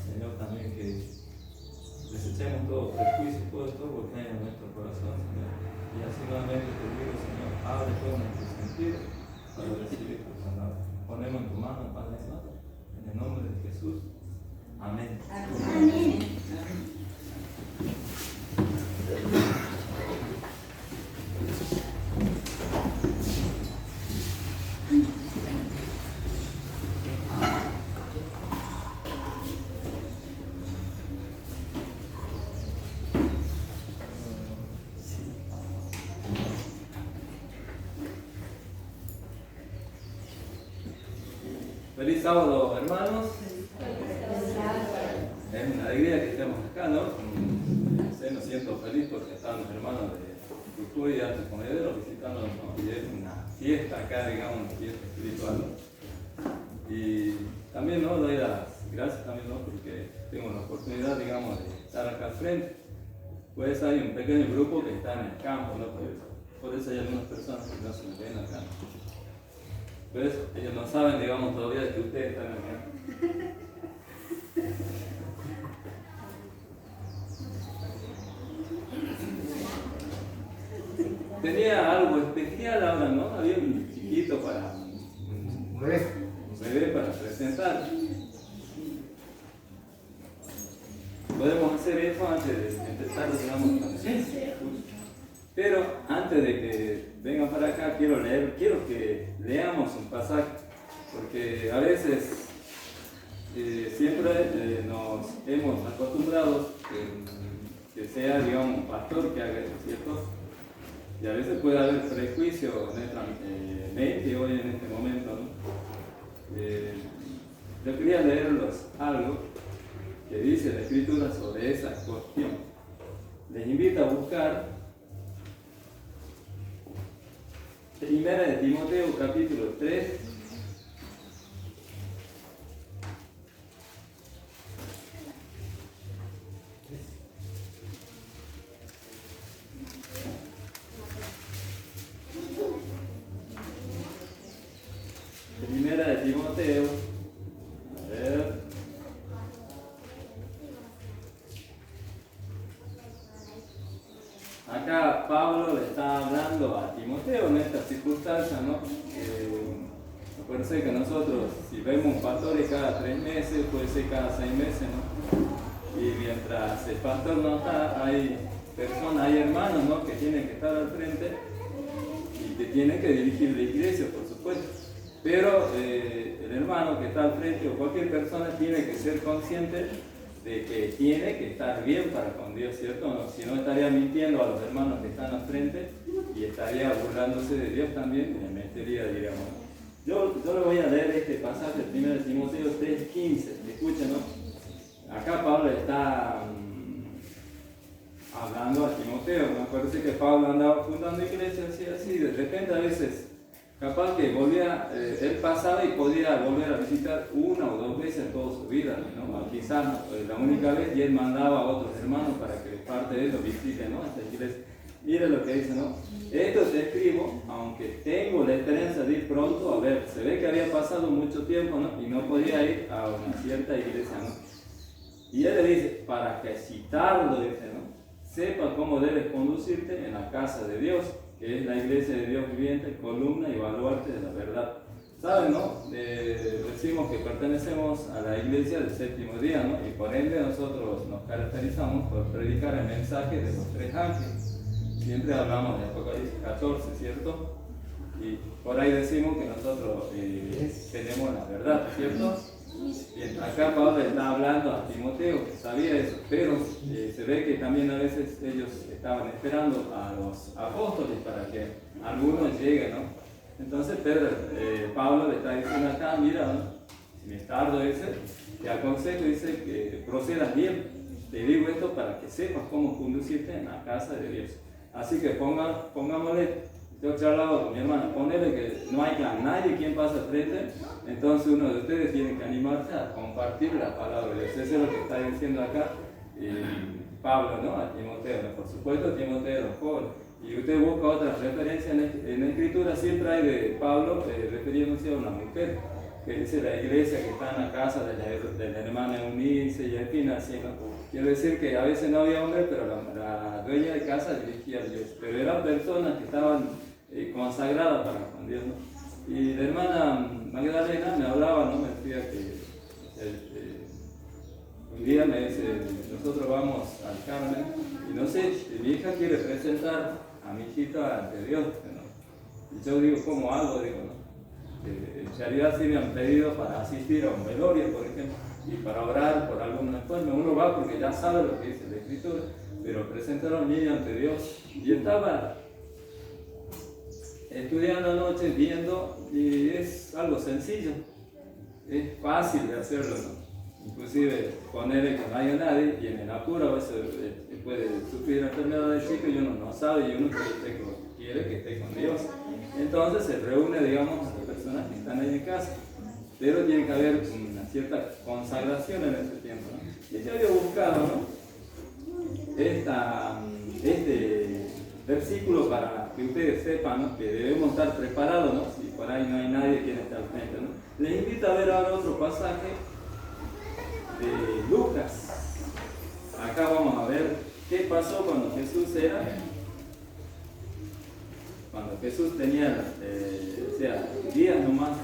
Señor, también que desechemos todo prejuicio, todo estorbo que hay en nuestro corazón, Señor. Y así nuevamente te digo, Señor, abre todo nuestro sentido para recibir tu palabra. Ponemos en tu mano, Padre Santo, en el nombre de Jesús. Amén. Amén. Feliz sábado, hermanos. Es una alegría que estemos acá, ¿no? Me siento feliz porque están los hermanos de Cultura y Arte Monedero visitándonos, ¿no? Y es una fiesta acá, digamos, una fiesta espiritual, ¿no? Y también, ¿no? Doy las gracias también, ¿no? Porque tengo la oportunidad, digamos, de estar acá al frente. Pues hay un pequeño grupo que está en el campo, ¿no? Por eso hay algunas personas que no se me ven acá. Pues ellos no saben, digamos, todavía que ustedes están acá. Tenía algo especial ahora, ¿no? Había un chiquito para un bebé para presentar. Podemos hacer eso antes de empezar, digamos, con el curso. Pero antes de que vengan para acá, quiero que leamos un pasaje, porque a veces siempre nos hemos acostumbrado que sea, digamos, un pastor que haga eso, ¿cierto? Y a veces puede haber prejuicio en nuestra mente hoy en este momento, ¿no? Yo quería leerlos algo que dice la Escritura sobre esa cuestión. Les invito a buscar Primera de Timoteo, capítulo 3. Primera de Timoteo, a ver. Acá Pablo le está hablando a Timoteo en esta circunstancia, ¿no? Acuérdense que nosotros, si vemos pastores cada 3 meses, puede ser cada 6 meses, ¿no? Y mientras el pastor no está, hay personas, hay hermanos, ¿no? Que tienen que estar al frente y que tienen que dirigir la iglesia, por supuesto. Pero el hermano que está al frente o cualquier persona tiene que ser consciente de que tiene que estar bien para con Dios, ¿cierto? No, si no estaría mintiendo a los hermanos que están al frente y estaría burlándose de Dios también y le metería, digamos. Yo le voy a leer este pasaje, 1 Timoteo 3:15, escuchen, ¿no? Acá Pablo está hablando a Timoteo, me parece que Pablo andaba fundando iglesias así, de repente a veces capaz que él pasaba y podía volver a visitar una o dos veces en toda su vida, ¿no? Quizás la única vez, y él mandaba a otros hermanos para que parte de ellos visiten, ¿no? Esta iglesia. Mira lo que dice, ¿no? Esto te escribo, aunque tengo la esperanza de ir pronto a ver. Se ve que había pasado mucho tiempo, ¿no? Y no podía ir a una cierta iglesia, ¿no? Y él le dice, para que citarlo, dice, ¿no? Sepa cómo debes conducirte en la casa de Dios, que es la iglesia de Dios viviente, columna y baluarte de la verdad. ¿Saben, no? Decimos que pertenecemos a la iglesia del séptimo día, ¿no? Y por ende nosotros nos caracterizamos por predicar el mensaje de los tres ángeles. Siempre hablamos de Apocalipsis 14, ¿cierto? Y por ahí decimos que nosotros tenemos la verdad, ¿cierto? Bien, acá Pablo está hablando a Timoteo, que sabía eso, pero se ve que también a veces ellos estaban esperando a los apóstoles para que algunos lleguen, ¿no? Entonces Pablo le está diciendo acá, mira, ¿no? Si me tardo te aconsejo, dice que procedas bien. Te digo esto para que sepas cómo conducirte en la casa de Dios. Así que pongámosle, yo he charlado con mi hermana, ponele que no hay nadie quien pasa al frente, entonces uno de ustedes tiene que animarse a compartir la palabra de Dios. Eso es lo que está diciendo acá Pablo, ¿no? A Timoteo, ¿no? Por supuesto, Timoteo era joven. Y usted busca otras referencias en la escritura, siempre hay de Pablo refiriéndose a una mujer, que dice la iglesia que está en la casa de la hermana Eunice y en fin, así, ¿no? Quiero decir que a veces no había hombres, pero la dueña de casa dirigía a Dios. Pero eran personas que estaban consagradas para con Dios, ¿no? Y la hermana Magdalena me hablaba, ¿no? Me decía que un día me dice, nosotros vamos al Carmen, y no sé, mi hija quiere presentar a mi hijita ante Dios, ¿no? Y yo digo, ¿cómo hago? Digo, ¿no? En realidad sí me han pedido para asistir a un velorio, por ejemplo, y para orar por alguna enferma. Uno va porque ya sabe lo que dice la Escritura, pero presentar a un niño ante Dios. Y estaba estudiando anoche, viendo, y es algo sencillo, es fácil de hacerlo, ¿no? Inclusive ponerle que no haya nadie, y en el apuro a veces puede sufrir enfermedad de chico y uno no sabe, y uno quiere que esté con Dios. Entonces se reúne, digamos, a las personas que están ahí en casa, pero tiene que haber una cierta consagración en ese tiempo, ¿no? Y yo había buscado, ¿no? Este versículo para que ustedes sepan, ¿no? Que debemos estar preparados, ¿no? Si por ahí no hay nadie quien esté al frente, ¿no? Les invito a ver ahora otro pasaje de Lucas. Acá vamos a ver qué pasó cuando Jesús tenía, días nomás.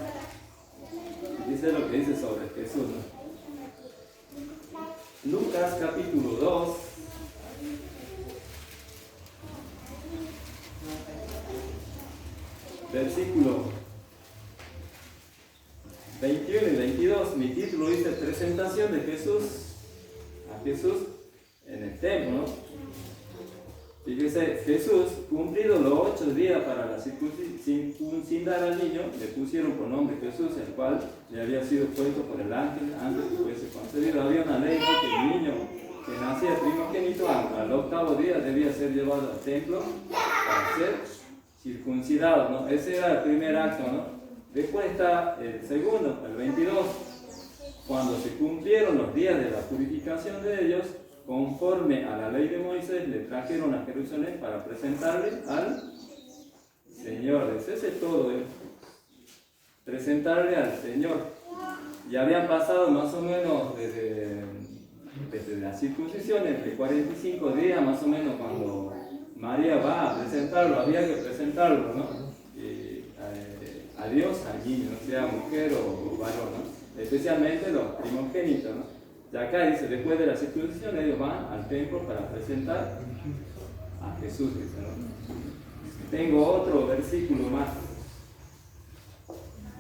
Dice lo que dice sobre Jesús, ¿no? Lucas capítulo 2. Versículo 21 y 22, mi título dice presentación de Jesús a Jesús en el templo, ¿no? Y dice, Jesús, cumplido los 8 días para la circuncidar al niño, le pusieron por nombre Jesús, el cual le había sido puesto por el ángel antes que fuese concebido. Había una ley, ¿no? Que el niño que nacía primogénito al 8º día debía ser llevado al templo para ser circuncidado, ¿no? Ese era el primer acto, ¿no? Después está el segundo, el 22, cuando se cumplieron los días de la purificación de ellos, conforme a la ley de Moisés, le trajeron a Jerusalén para presentarle al Señor. Ese es todo, presentarle al Señor. Y habían pasado más o menos desde la circuncisión, entre 45 días más o menos, cuando María va a presentarlo, había que presentarlo, ¿no? A Dios, al niño, sea mujer o varón, ¿no? Especialmente los primogénitos, ¿no? Y acá dice, después de la circuncisión ellos van al templo para presentar a Jesús, dice, ¿no? Tengo otro versículo más.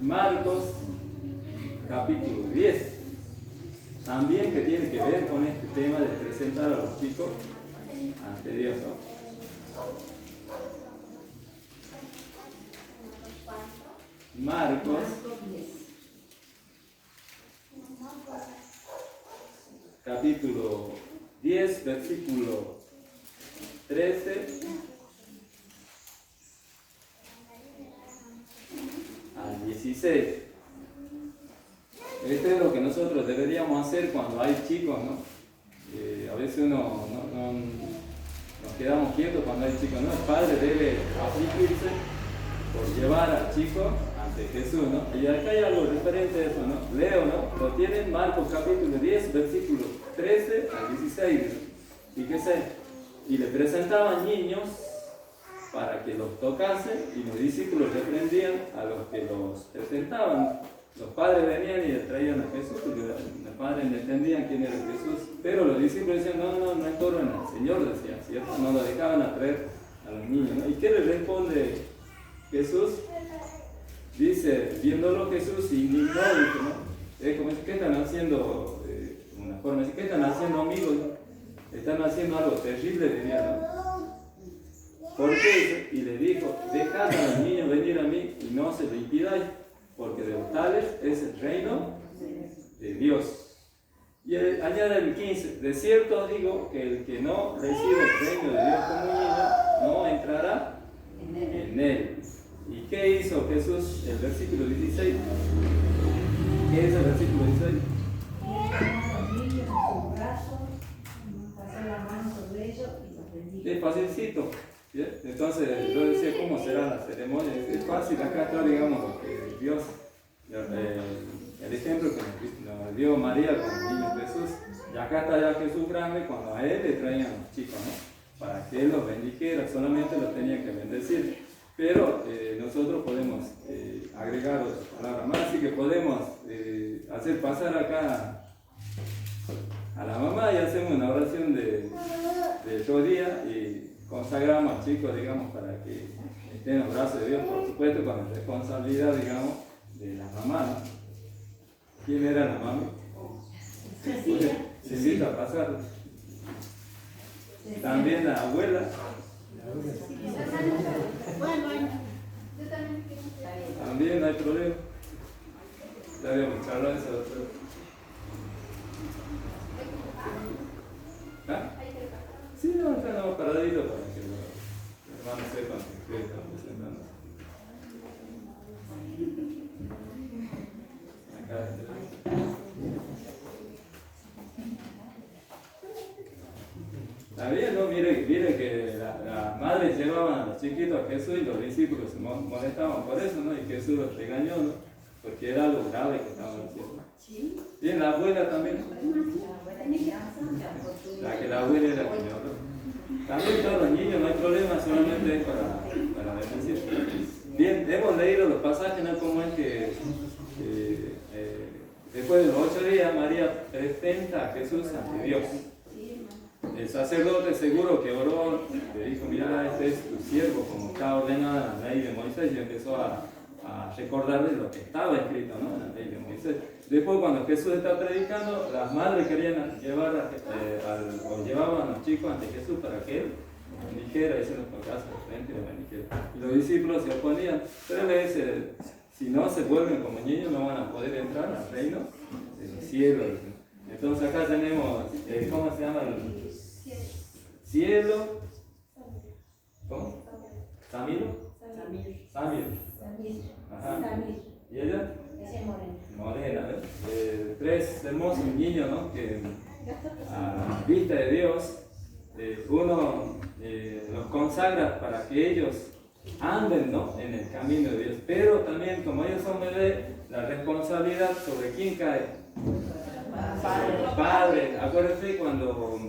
Marcos capítulo 10, también que tiene que ver con este tema de presentar a los chicos ante Dios, ¿no? Marcos, capítulo 10, versículo 13 al 16. Esto es lo que nosotros deberíamos hacer cuando hay chicos, ¿no? A veces uno nos quedamos quietos cuando hay chicos, ¿no? El padre debe afligirse por llevar al chico ante Jesús, ¿no? Y acá hay algo referente a eso, ¿no? Leo, ¿no? Lo tienen Marcos capítulo 10, versículos 13 al 16. Fíjese, y le presentaban niños para que los tocasen, y los discípulos reprendían a los que los presentaban. Los padres venían y le traían a Jesús, porque los padres no entendían quién era Jesús, pero los discípulos decían, no estorben al Señor, decían, ¿cierto? No lo dejaban atraer a los niños, ¿no? ¿Y qué le responde Jesús? Dice, viéndolo Jesús se indignó, dice, ¿no? Como dice, ¿qué están haciendo? Una forma de decir, ¿qué están haciendo, amigos? Están haciendo algo terrible, diría, ¿no? ¿Por qué? Y le dijo, dejad a los niños venir a mí y no se lo impidáis, porque de los tales es el reino de Dios. Y añade el 15, de cierto os digo que el que no recibe el reino de Dios como niño, no entrará en él. ¿Y qué hizo Jesús? El versículo 16. ¿Qué es el versículo 16? Es facilito. ¿Sí? Entonces yo decía, ¿cómo será la ceremonia? Es fácil, acá está, digamos, lo que Dios, el ejemplo que nos dio María con el niño Jesús, y acá está ya Jesús grande, cuando a él le traían a los chicos, ¿no? Para que él los bendijera, solamente los tenía que bendecir. Pero nosotros podemos agregar otras palabras más, así que podemos hacer pasar acá a la mamá y hacemos una oración de todo día y consagramos al chico, digamos, para que esté en los brazos de Dios, por supuesto, con la responsabilidad, digamos, de la mamá, ¿no? ¿Quién era la mamá? Cecilia, a pasar. También la abuela. También no hay problema. Ya habíamos charlado eso de otro. ¿Ah? Sí, no, estamos paraditos para que los hermanos sepan que están presentando. Acá. Está bien, ¿no? Mire que las madres llevaban a los chiquitos a Jesús y los discípulos se molestaban por eso, ¿no? Y Jesús los regañó, ¿no? Porque era algo grave que estaban haciendo. Sí. Bien, la abuela también. La abuela era la que me habló. También todos los niños, no hay problema, solamente es para bendecir. Bien, hemos leído los pasajes, ¿no? Como es que después de los 8 días María presenta a Jesús ante Dios. El sacerdote seguro que oró, le dijo, mira, este es tu siervo, como está ordenada la ley de Moisés, y empezó a recordarle lo que estaba escrito, ¿no? En la ley de Moisés. Después, cuando Jesús está predicando, las madres querían llevar o llevaban a los chicos ante Jesús para que él los bendijera, y se los tocase de frente y los bendijera. Y los discípulos se oponían, pero él le dice, si no se vuelven como niños, no van a poder entrar al reino de los cielos. Entonces acá tenemos, ¿cómo se llama? Cielo. ¿Cómo? ¿Samiro? Samir. Ajá. ¿Y ella? Morena. Tres hermosos niños, ¿no? Que a vista de Dios, uno los consagra para que ellos anden, ¿no? En el camino de Dios. Pero también, como ellos son bebés, la responsabilidad sobre quién cae. Padre. Acuérdense cuando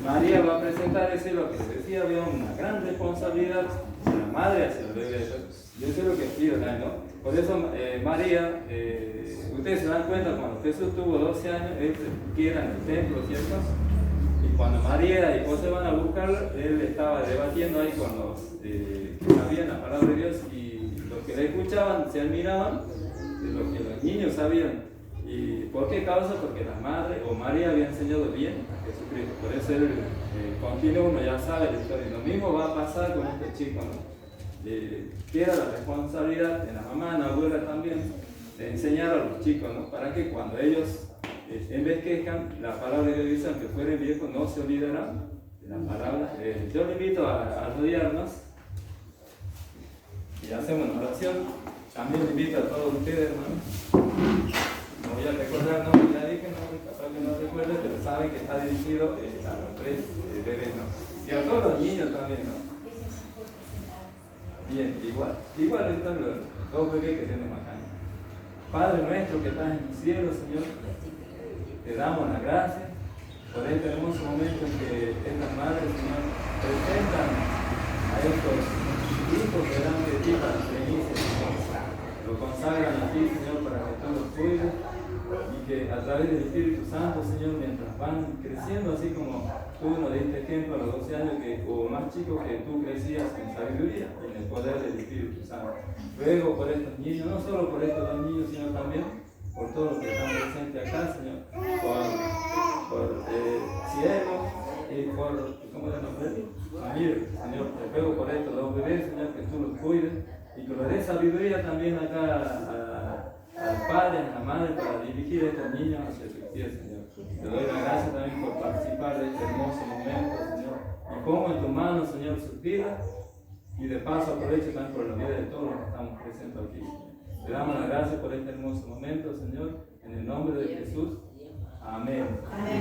María va a presentar ese, lo que se decía, había una gran responsabilidad de la madre hacia el bebé. Yo sé lo que pido, ¿no? Por eso María, ustedes se dan cuenta, cuando Jesús tuvo 12 años, él se queda en el templo, ¿cierto? Y cuando María y José van a buscarlo, él estaba debatiendo ahí con los que sabían la palabra de Dios, y los que le escuchaban se admiraban de lo que los niños sabían. ¿Y por qué causa? Porque la madre o María había enseñado bien a Jesucristo. Por eso él continuo, uno ya sabe la historia. Lo mismo va a pasar con este chico, ¿no? Queda la responsabilidad de la mamá, de la abuela también, de enseñar a los chicos, ¿no? Para que cuando ellos, en vez que quejan, la palabra de Dios dice, aunque fueren viejos, no se olvidarán de la palabra. Yo le invito a arrodillarnos y hacemos una oración. También le invito a todos ustedes, hermanos. No voy a recordar el nombre, ya dije, no, capaz que no recuerde, pero saben que está dirigido a los 3 bebés, ¿no? Y a todos los niños también, ¿no? Bien, igual están los 2 bebés que tenemos acá. Padre nuestro que estás en el cielo, Señor, te damos las gracias por este hermoso momento en que estas madres, Señor, presentan a estos hijos delante de ti para que inicie, Señor. Lo consagran a ti, Señor, para que tú los cuides y que a través del Espíritu Santo, Señor, mientras van creciendo, así como tú nos diste ejemplo a los 12 años o más chicos, que tú crecías en sabiduría y en el poder del Espíritu Santo. Ruego por estos niños, no solo por estos 2 niños, sino también por todos los que están presentes acá, Señor, por Cielo y por, ¿cómo se llama? Amir, Señor, te ruego por estos 2 bebés, Señor, que tú los cuides y que le des sabiduría también acá al padre, a la madre, para dirigir a estos niños hacia tu pies, Señor. Te doy la gracia también por participar de este hermoso momento, Señor. Y pongo en tu mano, Señor, sus vidas. Y de paso aprovecho también por la vida de todos los que estamos presentes aquí. Te damos las gracias por este hermoso momento, Señor. En el nombre de Jesús. Amén. Amén.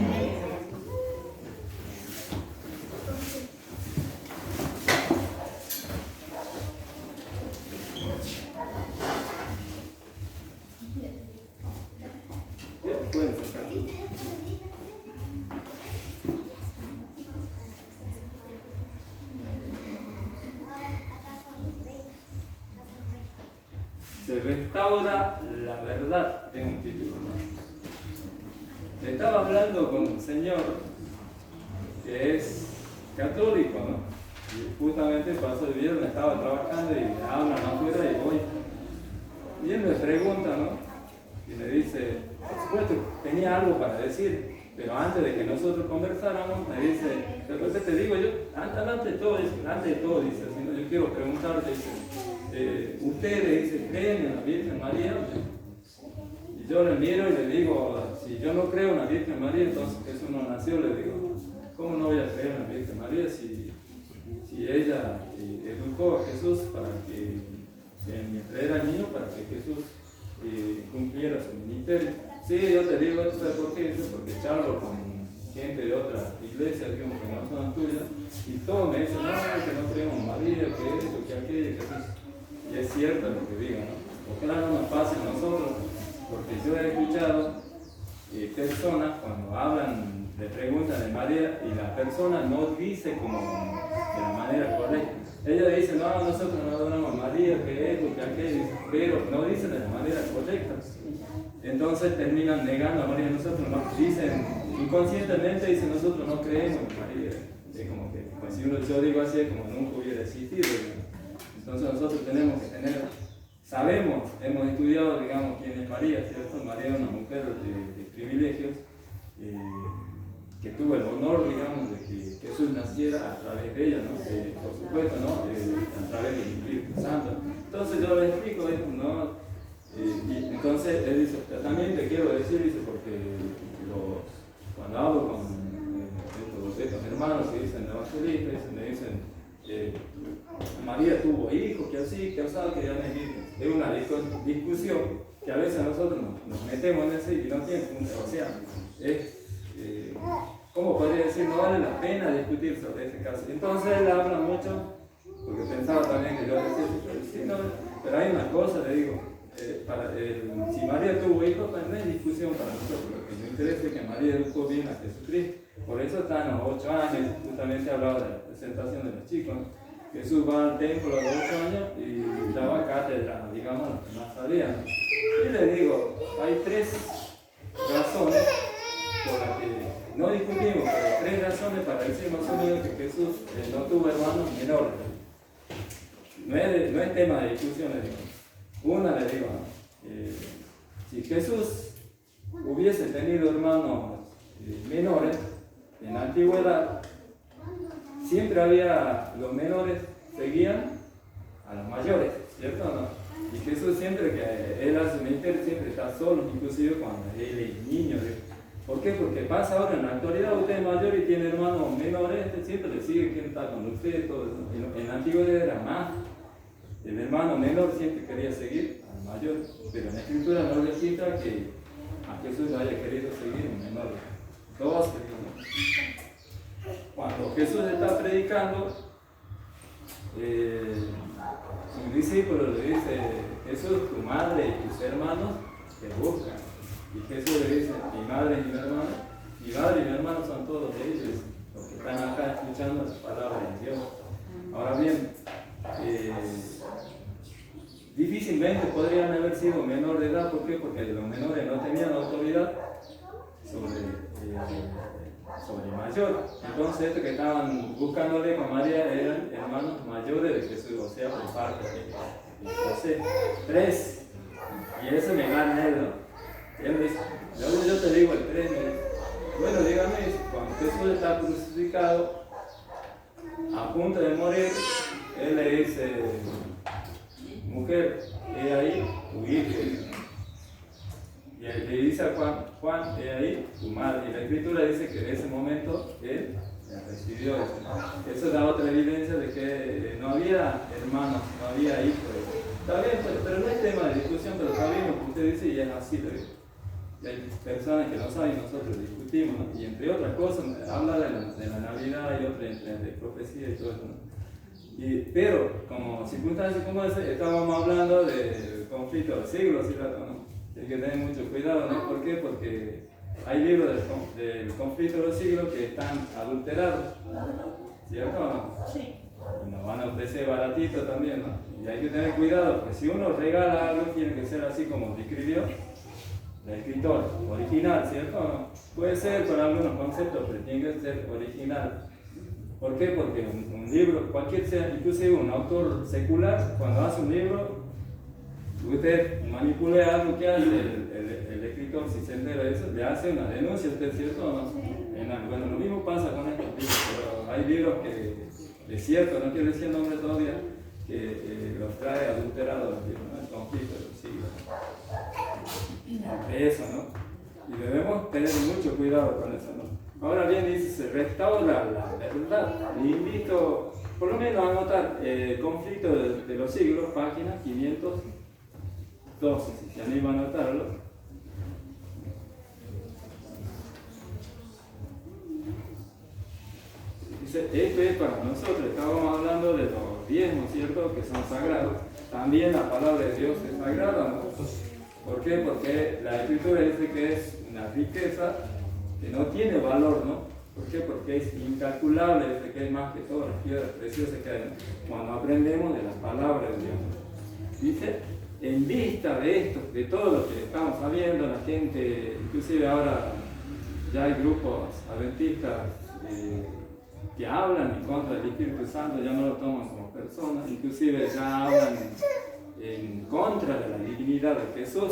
Se restaura la verdad, tengo un título, ¿no? Estaba hablando con un señor que es católico, ¿no? Y justamente pasó el viernes, estaba trabajando y me hablan afuera y voy. Y él me pregunta, ¿no? Y me dice, por supuesto, tenía algo para decir, pero antes de que nosotros conversáramos, me dice, después te digo yo, antes de todo, dice, así, yo quiero preguntarte, dice, ustedes, dice, ¿creen en la Virgen María? Y yo le miro y le digo, si yo no creo en la Virgen María, entonces Jesús no nació, le digo, ¿cómo no voy a creer en la Virgen María si ella educó a Jesús para que, mientras era niño, para que Jesús cumpliera su ministerio? Sí, yo te digo esto, ¿sabes por qué? Porque charlo con gente de otras iglesias, digamos, que no son tuyas, y todos me dicen, no, que no creemos en María, que esto, que aquello, que Jesús. Y es cierto lo que digan, ¿no? Ojalá no nos pase a nosotros, porque yo he escuchado personas cuando hablan, le preguntan de María y la persona no dice como de la manera correcta. Ella dice, no, nosotros no adoramos a María, que esto, que aquello, pero no dicen de la manera correcta. Entonces terminan negando a María. Nosotros no, dicen, inconscientemente dicen, nosotros no creemos en María. Es como que, pues, si yo digo así, es como nunca hubiera existido, ¿no? Entonces nosotros tenemos que tener, sabemos, hemos estudiado, digamos, quién es María, ¿cierto? María es una mujer de privilegios, que tuvo el honor, digamos, de que Jesús naciera a través de ella, ¿no? Por supuesto, ¿no? A través del Espíritu Santo. Entonces yo le explico esto, ¿no? Y entonces él dice, también te quiero decir, dice, porque cuando hablo con estos hermanos que dicen evangelistas, me dicen, María tuvo hijos, que así, que así, que ya no es virgen. Es una discusión que a veces nosotros nos metemos en ese y no tiene punto. O sea, ¿cómo podría decir? No vale la pena discutir sobre ese caso. Entonces él habla mucho, porque pensaba también que yo decía, sí, no, pero hay una cosa, le digo, si María tuvo hijos, pues no hay discusión para nosotros. Lo que nos interesa es que María educó bien a Jesucristo. Por eso están a los 8 años, justamente hablaba de la presentación de los chicos. Jesús va al templo a los 8 años y daba cátedra, digamos, a los que más sabían. Y le digo, hay 3 razones por las que no discutimos, pero 3 razones para decir más o menos que Jesús no tuvo hermanos menores. No es tema de discusión, le digo. Una, le digo, si Jesús hubiese tenido hermanos menores, en la antigüedad, siempre había los menores seguían a los mayores, ¿cierto o no? Y Jesús siempre que Él hace ministerio, siempre está solo, inclusive cuando Él es niño. ¿Por qué? Porque pasa ahora en la actualidad, usted es mayor y tiene hermanos menores, siempre le sigue quién está con usted, todo eso. En la antigüedad era más. El hermano menor siempre quería seguir al mayor, pero en la Escritura no le quita que a Jesús haya querido seguir un menor. Todos querían. Cuando Jesús está predicando, un discípulo le dice: Jesús, tu madre y tus hermanos te buscan. Y Jesús le dice: mi madre y mi hermano son todos ellos, los que están acá escuchando las palabras de Dios. Ahora bien, difícilmente podrían haber sido menor de edad. ¿Por qué? Porque los menores no tenían autoridad sobre mayor. Entonces, estos que estaban buscándole con María eran hermanos mayores de Jesús, o sea, por parte de José. 3. Y eso me gana él, ¿no? Él dice, yo te digo el 3. Bueno, dígame, cuando Jesús está crucificado, a punto de morir, él le dice: mujer, he ahí tu hijo. Y le dice a Juan, he ahí tu madre. Y la Escritura dice que en ese momento él recibió eso. Eso da otra evidencia de que no había hermanos, no había hijos. Está bien, pero no es tema de discusión, pero está bien lo que usted dice y es así. Y hay personas que no saben, nosotros discutimos, ¿no? Y entre otras cosas, habla de la Navidad y otras de profecía y todo eso, ¿no? Pero, como circunstancias como esa, estábamos hablando del conflicto del siglo, ¿sí? ¿No? Hay que tener mucho cuidado, ¿no? ¿Por qué? Porque hay libros del conflicto de los siglos que están adulterados, ¿cierto o no? Sí. Y nos van a ofrecer baratito también, ¿no? Y hay que tener cuidado, porque si uno regala algo, tiene que ser así como describió el escritor, original, ¿cierto o no? Puede ser con algunos conceptos, pero tiene que ser original. ¿Por qué? Porque un libro, cualquier sea, inclusive un autor secular, cuando hace un libro, usted manipula algo que hace el escritor, si se entera de eso, le hace una denuncia, ¿usted es cierto o no? Bueno, lo mismo pasa con estos libros, pero hay libros que, es cierto, no quiero decir el nombre todavía, que los trae adulterados los libros, ¿no? El conflicto de los siglos. Eso, ¿no? Y debemos tener mucho cuidado con eso, ¿no? Ahora bien, dice, se restaura la verdad. Le invito, por lo menos, a anotar conflicto de los siglos, página 512, si se anima a anotarlo. Dice, esto es para nosotros, estábamos hablando de los diezmos, ¿cierto? Que son sagrados. También la palabra de Dios es sagrada, ¿no? ¿Por qué? Porque la Escritura dice que es una riqueza que no tiene valor, ¿no? ¿Por qué? Porque es incalculable, dice que es más que todas las piedras preciosas que hay, ¿no? Cuando aprendemos de las palabras de Dios. Dice, en vista de esto, de todo lo que estamos sabiendo, la gente, inclusive ahora ya hay grupos adventistas que hablan en contra del Espíritu Santo, ya no lo toman como personas, inclusive ya hablan en contra de la divinidad de Jesús,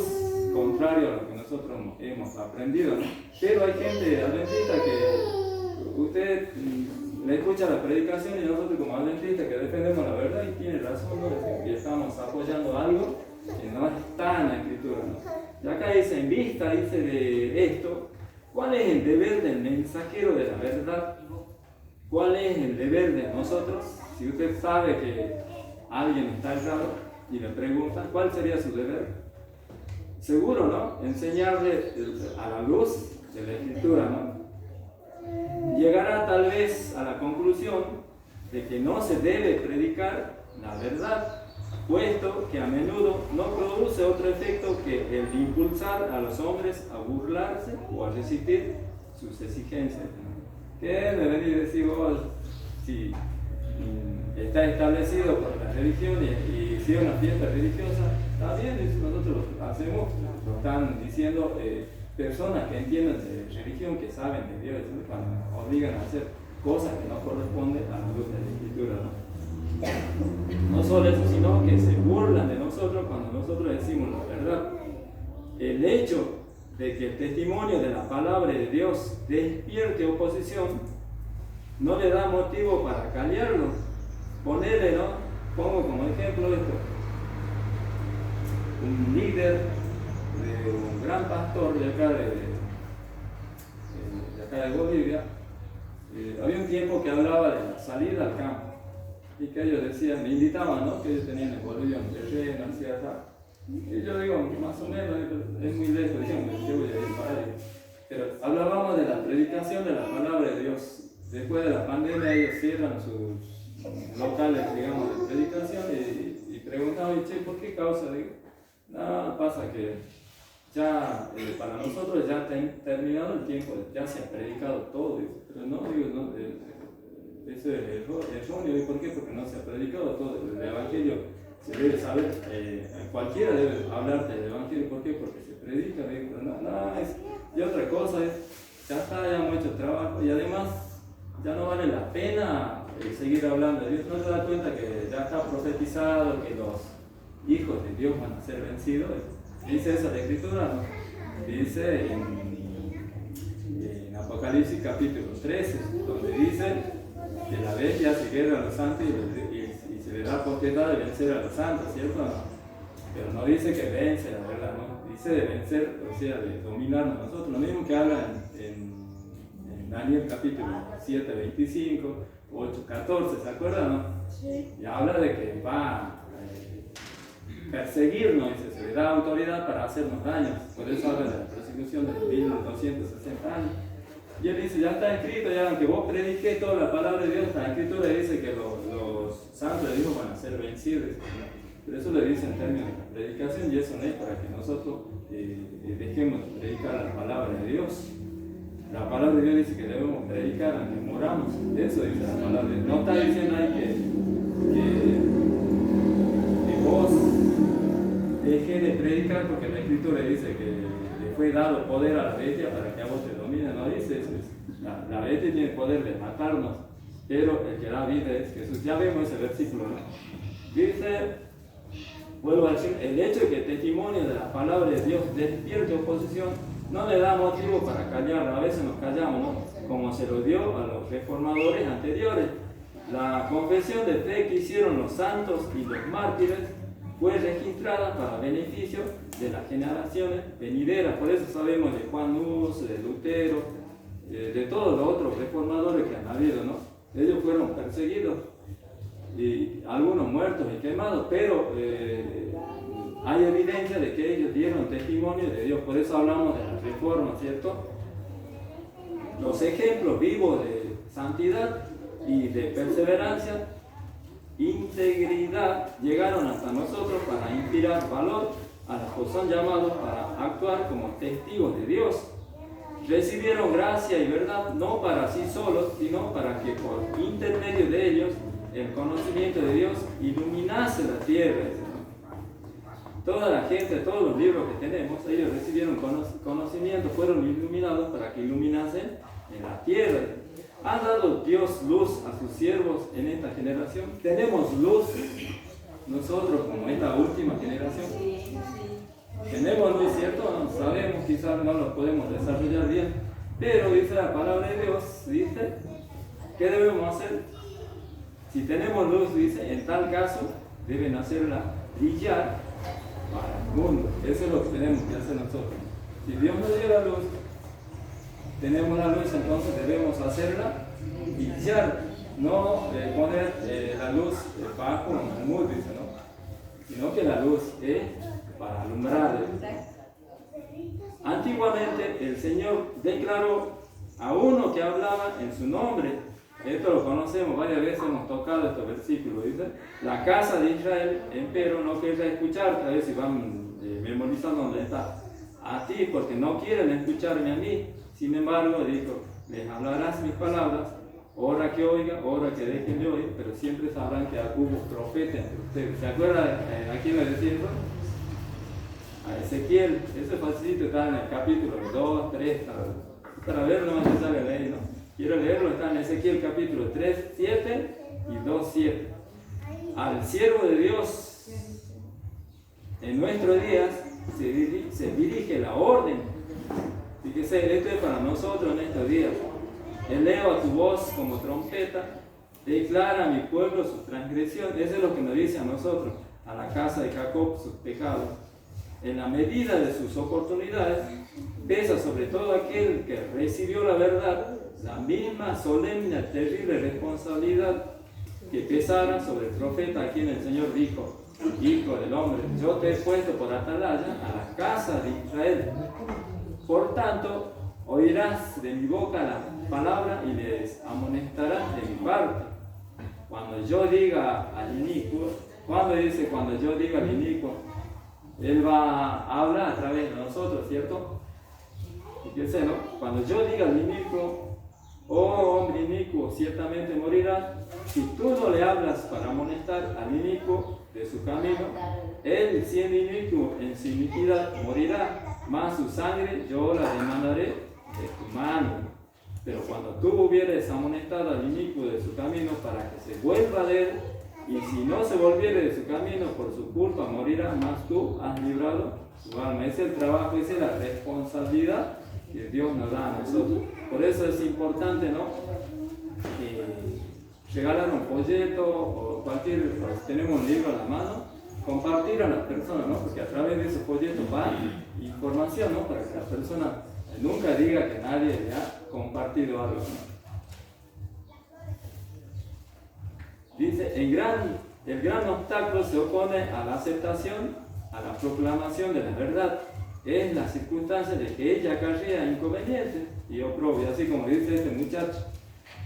contrario a lo que nosotros hemos aprendido, ¿no? Pero hay gente adventista que usted le escucha la predicación y nosotros como adventistas que defendemos la verdad y tiene razón, ¿no? Y estamos apoyando algo que no está en la Escritura, ¿no? Y acá dice, en vista, dice de esto, ¿cuál es el deber del mensajero de la verdad? ¿Cuál es el deber de nosotros? Si usted sabe que alguien está errado y le pregunta, ¿cuál sería su deber? Seguro, ¿no? Enseñarle a la luz de la Escritura, ¿no? Llegará tal vez a la conclusión de que no se debe predicar la verdad, puesto que a menudo no produce otro efecto que el de impulsar a los hombres a burlarse o a resistir sus exigencias. ¿Qué me venís a decir vos? Si está establecido por la religión y si es una fiesta religiosa, está bien, nosotros lo hacemos, lo están diciendo personas que entienden de religión, que saben de Dios, cuando nos obligan a hacer cosas que no corresponden a la luz de la Escritura, ¿no? No solo eso, sino que se burlan de nosotros cuando nosotros decimos la verdad. El hecho de que el testimonio de la palabra de Dios despierte oposición, no le da motivo para callarlo. Ponerle, ¿no? Pongo como ejemplo esto. Un líder de un gran pastor de acá de Bolivia, había un tiempo que hablaba de la salida al campo y que ellos decían, me invitaban, ¿no? Que ellos tenían en Bolivia un terreno, cierta. Y yo digo, más o menos, es muy lejos, decían, yo voy a ir para ahí. Pero hablábamos de la predicación de la palabra de Dios. Después de la pandemia ellos cierran sus locales, digamos, de predicación y preguntaban, che, ¿por qué causa? Digo, no, pasa que ya para nosotros ya ha terminado el tiempo, ya se ha predicado todo. Pero no, digo, no, eso es erróneo. ¿Y por qué? Porque no se ha predicado todo. El Evangelio se debe saber, cualquiera debe hablarte del Evangelio. ¿Por qué? Porque se predica. Digo, y otra cosa es, ya está, ya hemos hecho trabajo y además ya no vale la pena seguir hablando de Dios. No te das cuenta que ya está profetizado que los hijos de Dios van a ser vencidos. Dice eso la Escritura, ¿no? Dice en Apocalipsis capítulo 13, donde dice que la bestia se guerra a los santos y se le da potestad de vencer a los santos, ¿cierto? No. Pero no dice que vence, la verdad, no. Dice de vencer, o sea, de dominarnos nosotros. Lo mismo que habla en Daniel capítulo 7, 25, 8, 14, ¿se acuerdan, no? Sí. Y habla de que va a perseguirnos, dice, se le da autoridad para hacernos daños. Por eso habla de la persecución de 1260 años. Y él dice, ya está escrito, ya aunque vos prediques toda la palabra de Dios, la Escritura dice que los santos de Dios van a ser vencidos. Pero eso le dice en términos de predicación, y eso no es para que nosotros dejemos de predicar la palabra de Dios. La palabra de Dios dice que debemos predicar aunque moramos. Eso dice la palabra de Dios. No está diciendo ahí que vos dejes de predicar porque la Escritura dice que le fue dado poder a la bestia para que a vos te domine. No dice eso. La bestia tiene el poder de matarnos, pero el que da vida es Jesús. Ya vemos ese versículo, ¿no? Dice, vuelvo a decir, el hecho de que el testimonio de la palabra de Dios despierte oposición no le da motivo para callar. A veces nos callamos, ¿no? Como se lo dio a los reformadores anteriores. La confesión de fe que hicieron los santos y los mártires fue registrada para beneficio de las generaciones venideras. Por eso sabemos de Juan Hus, de Lutero, de todos los otros reformadores que han habido, ¿no? Ellos fueron perseguidos y algunos muertos y quemados, pero hay evidencia de que ellos dieron testimonio de Dios. Por eso hablamos de la reforma, ¿cierto? Los ejemplos vivos de santidad y de perseverancia, integridad, llegaron hasta nosotros para inspirar valor a los que son llamados para actuar como testigos de Dios. Recibieron gracia y verdad no para sí solos, sino para que por intermedio de ellos el conocimiento de Dios iluminase la tierra. Toda la gente, todos los libros que tenemos, ellos recibieron conocimiento, fueron iluminados para que iluminasen en la tierra. ¿Ha dado Dios luz a sus siervos en esta generación? ¿Tenemos luz nosotros como esta última generación? Tenemos luz, ¿cierto? No sabemos, quizás no lo podemos desarrollar bien, pero dice la palabra de Dios, dice, ¿qué debemos hacer? Si tenemos luz, dice, en tal caso, deben hacerla brillar para el mundo. Eso es lo que tenemos que hacer nosotros. Si Dios nos dio la luz, tenemos la luz, entonces debemos hacerla brillar, no poner la luz bajo en el muro, dice, ¿no? Sino que la luz es para alumbrar. Antiguamente el Señor declaró a uno que hablaba en su nombre. Esto lo conocemos, varias veces hemos tocado estos versículos. Dice, la casa de Israel, empero, no querrá escucharte. A ver si van memorizando dónde está. A ti, porque no quieren escucharme a mí. Sin embargo, dijo, les hablarás mis palabras, hora que oiga, hora que dejen de oír, pero siempre sabrán que hubo profeta entre ustedes. ¿Se acuerdan a quién le decía eso? A Ezequiel. Ese facilito está en el capítulo 2, 3, para verlo no es necesario leer, ¿no? Quiero leerlo, está en Ezequiel capítulo 3, 7 y 2, 7. Al siervo de Dios en nuestros días se dirige la orden Fíjese, esto es para nosotros en estos días. Eleva tu voz como trompeta, declara a mi pueblo su transgresión. Eso es lo que nos dice a nosotros, a la casa de Jacob, sus pecados. En la medida de sus oportunidades, pesa sobre todo aquel que recibió la verdad, la misma solemne, terrible responsabilidad que pesara sobre el profeta a quien el Señor dijo: Hijo del hombre, yo te he puesto por atalaya a la casa de Israel. Por tanto, oirás de mi boca la palabra y les amonestarás de mi parte. Cuando yo diga al inicuo, cuando yo diga al inicuo, él va a hablar a través de nosotros, ¿cierto? Fíjense, ¿no? Cuando yo diga al inicuo, oh hombre inicuo, ciertamente morirás. Si tú no le hablas para amonestar al inicuo de su camino, él, siendo inicuo en su iniquidad, morirá, mas su sangre yo la demandaré de tu mano. Pero cuando tú hubieres amonestado al inicuo de su camino para que se vuelva de él, y si no se volviere de su camino, por su culpa morirá, mas tú has librado su alma. Ese es el trabajo, esa es la responsabilidad que Dios nos da a nosotros. Por eso es importante, ¿no? Regalar un folleto o cualquier, si tenemos un libro a la mano, compartir a las personas, ¿no? Porque a través de esos folletos va información, ¿no? Para que la persona nunca diga que nadie le ha compartido algo, ¿no? Dice, el gran obstáculo se opone a la aceptación, a la proclamación de la verdad. Es la circunstancia de que ella acarrea inconvenientes y oprobios, así como dice este muchacho.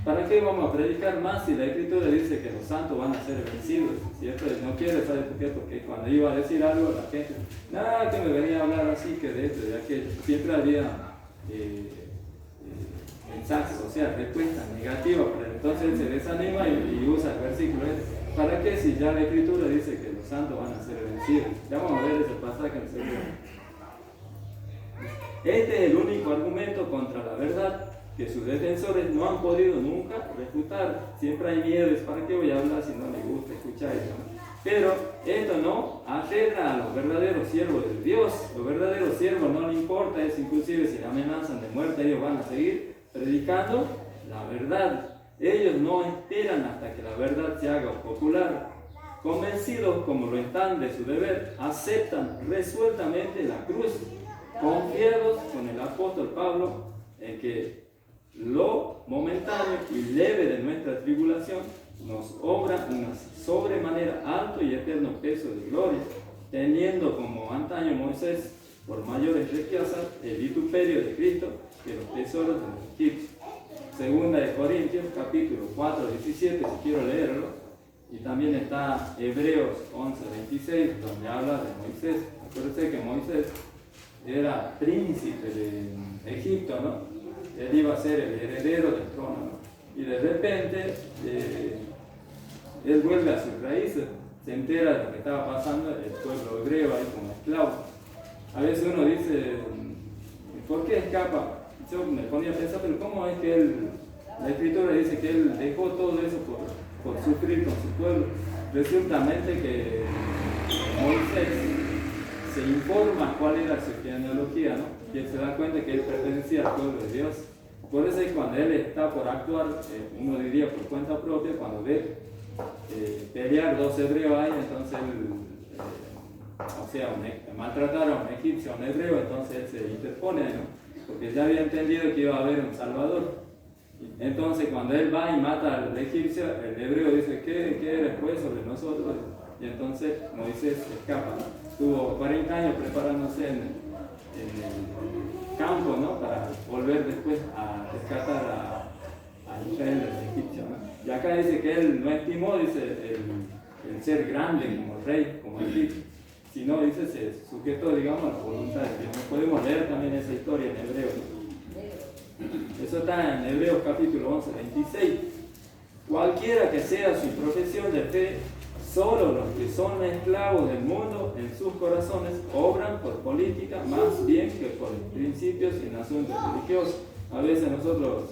¿Para qué vamos a predicar más si la Escritura dice que los santos van a ser vencidos? ¿Cierto? Y no quiere, ¿sabe por qué? Porque cuando iba a decir algo, la gente, nada, que me venía a hablar así, que de esto, de aquello. Siempre había mensajes, o sea, respuestas negativas, pero entonces él se desanima y usa el versículo este. ¿Para qué si ya la Escritura dice que los santos van a ser vencidos? Ya vamos a ver ese pasaje en segundo. Este es el único argumento contra la verdad que sus defensores no han podido nunca refutar. Siempre hay miedo, ¿para qué voy a hablar si no me gusta escuchar eso? Pero esto no arregla a los verdaderos siervos de Dios. Los verdaderos siervos no les importa eso, inclusive si la amenazan de muerte, ellos van a seguir predicando la verdad. Ellos no esperan hasta que la verdad se haga popular. Convencidos como lo están de su deber, aceptan resueltamente la cruz, confiados con el apóstol Pablo en que lo momentáneo y leve de nuestra tribulación nos obra una sobremanera alto y eterno peso de gloria, teniendo como antaño Moisés por mayores riquezas el vituperio de Cristo que los tesoros de los egipcios. Segunda de Corintios, capítulo 4, 17, si quiero leerlo, y también está Hebreos 11, 26, donde habla de Moisés. Acuérdense que Moisés era príncipe de Egipto, ¿no? Él iba a ser el heredero del trono, ¿no? Y de repente él vuelve a sus raíces, se entera de lo que estaba pasando el pueblo hebreo ahí como esclavo. A veces uno dice, ¿por qué escapa? Yo me ponía a pensar, pero ¿cómo es que la Escritura dice que él dejó todo eso por sufrir con su pueblo? Resultamente que Moisés se informa cuál era su genealogía, ¿no? Y él se da cuenta que él pertenecía al pueblo de Dios. Por eso es que cuando él está por actuar, uno diría por cuenta propia, cuando ve pelear dos hebreos ahí, entonces él, maltratar a un egipcio, a un hebreo, entonces él se interpone, ¿no? Porque ya había entendido que iba a haber un salvador. Entonces cuando él va y mata al egipcio, el hebreo dice, ¿qué eres pues sobre nosotros? Y entonces Moisés escapa, ¿no? Estuvo 40 años preparándose en el campo, ¿no? Para volver después a rescatar a Israel del egipcio, ¿no? Y acá dice que él no estimó, dice, el ser grande como rey, como egipcio, sino, dice, se sujetó, digamos, a la voluntad de Dios. Podemos leer también esa historia en Hebreos. Eso está en Hebreos capítulo 11, 26. Cualquiera que sea su profesión de fe, solo los que son esclavos del mundo en sus corazones obran por política más bien que por principios en asuntos religiosos. A veces nosotros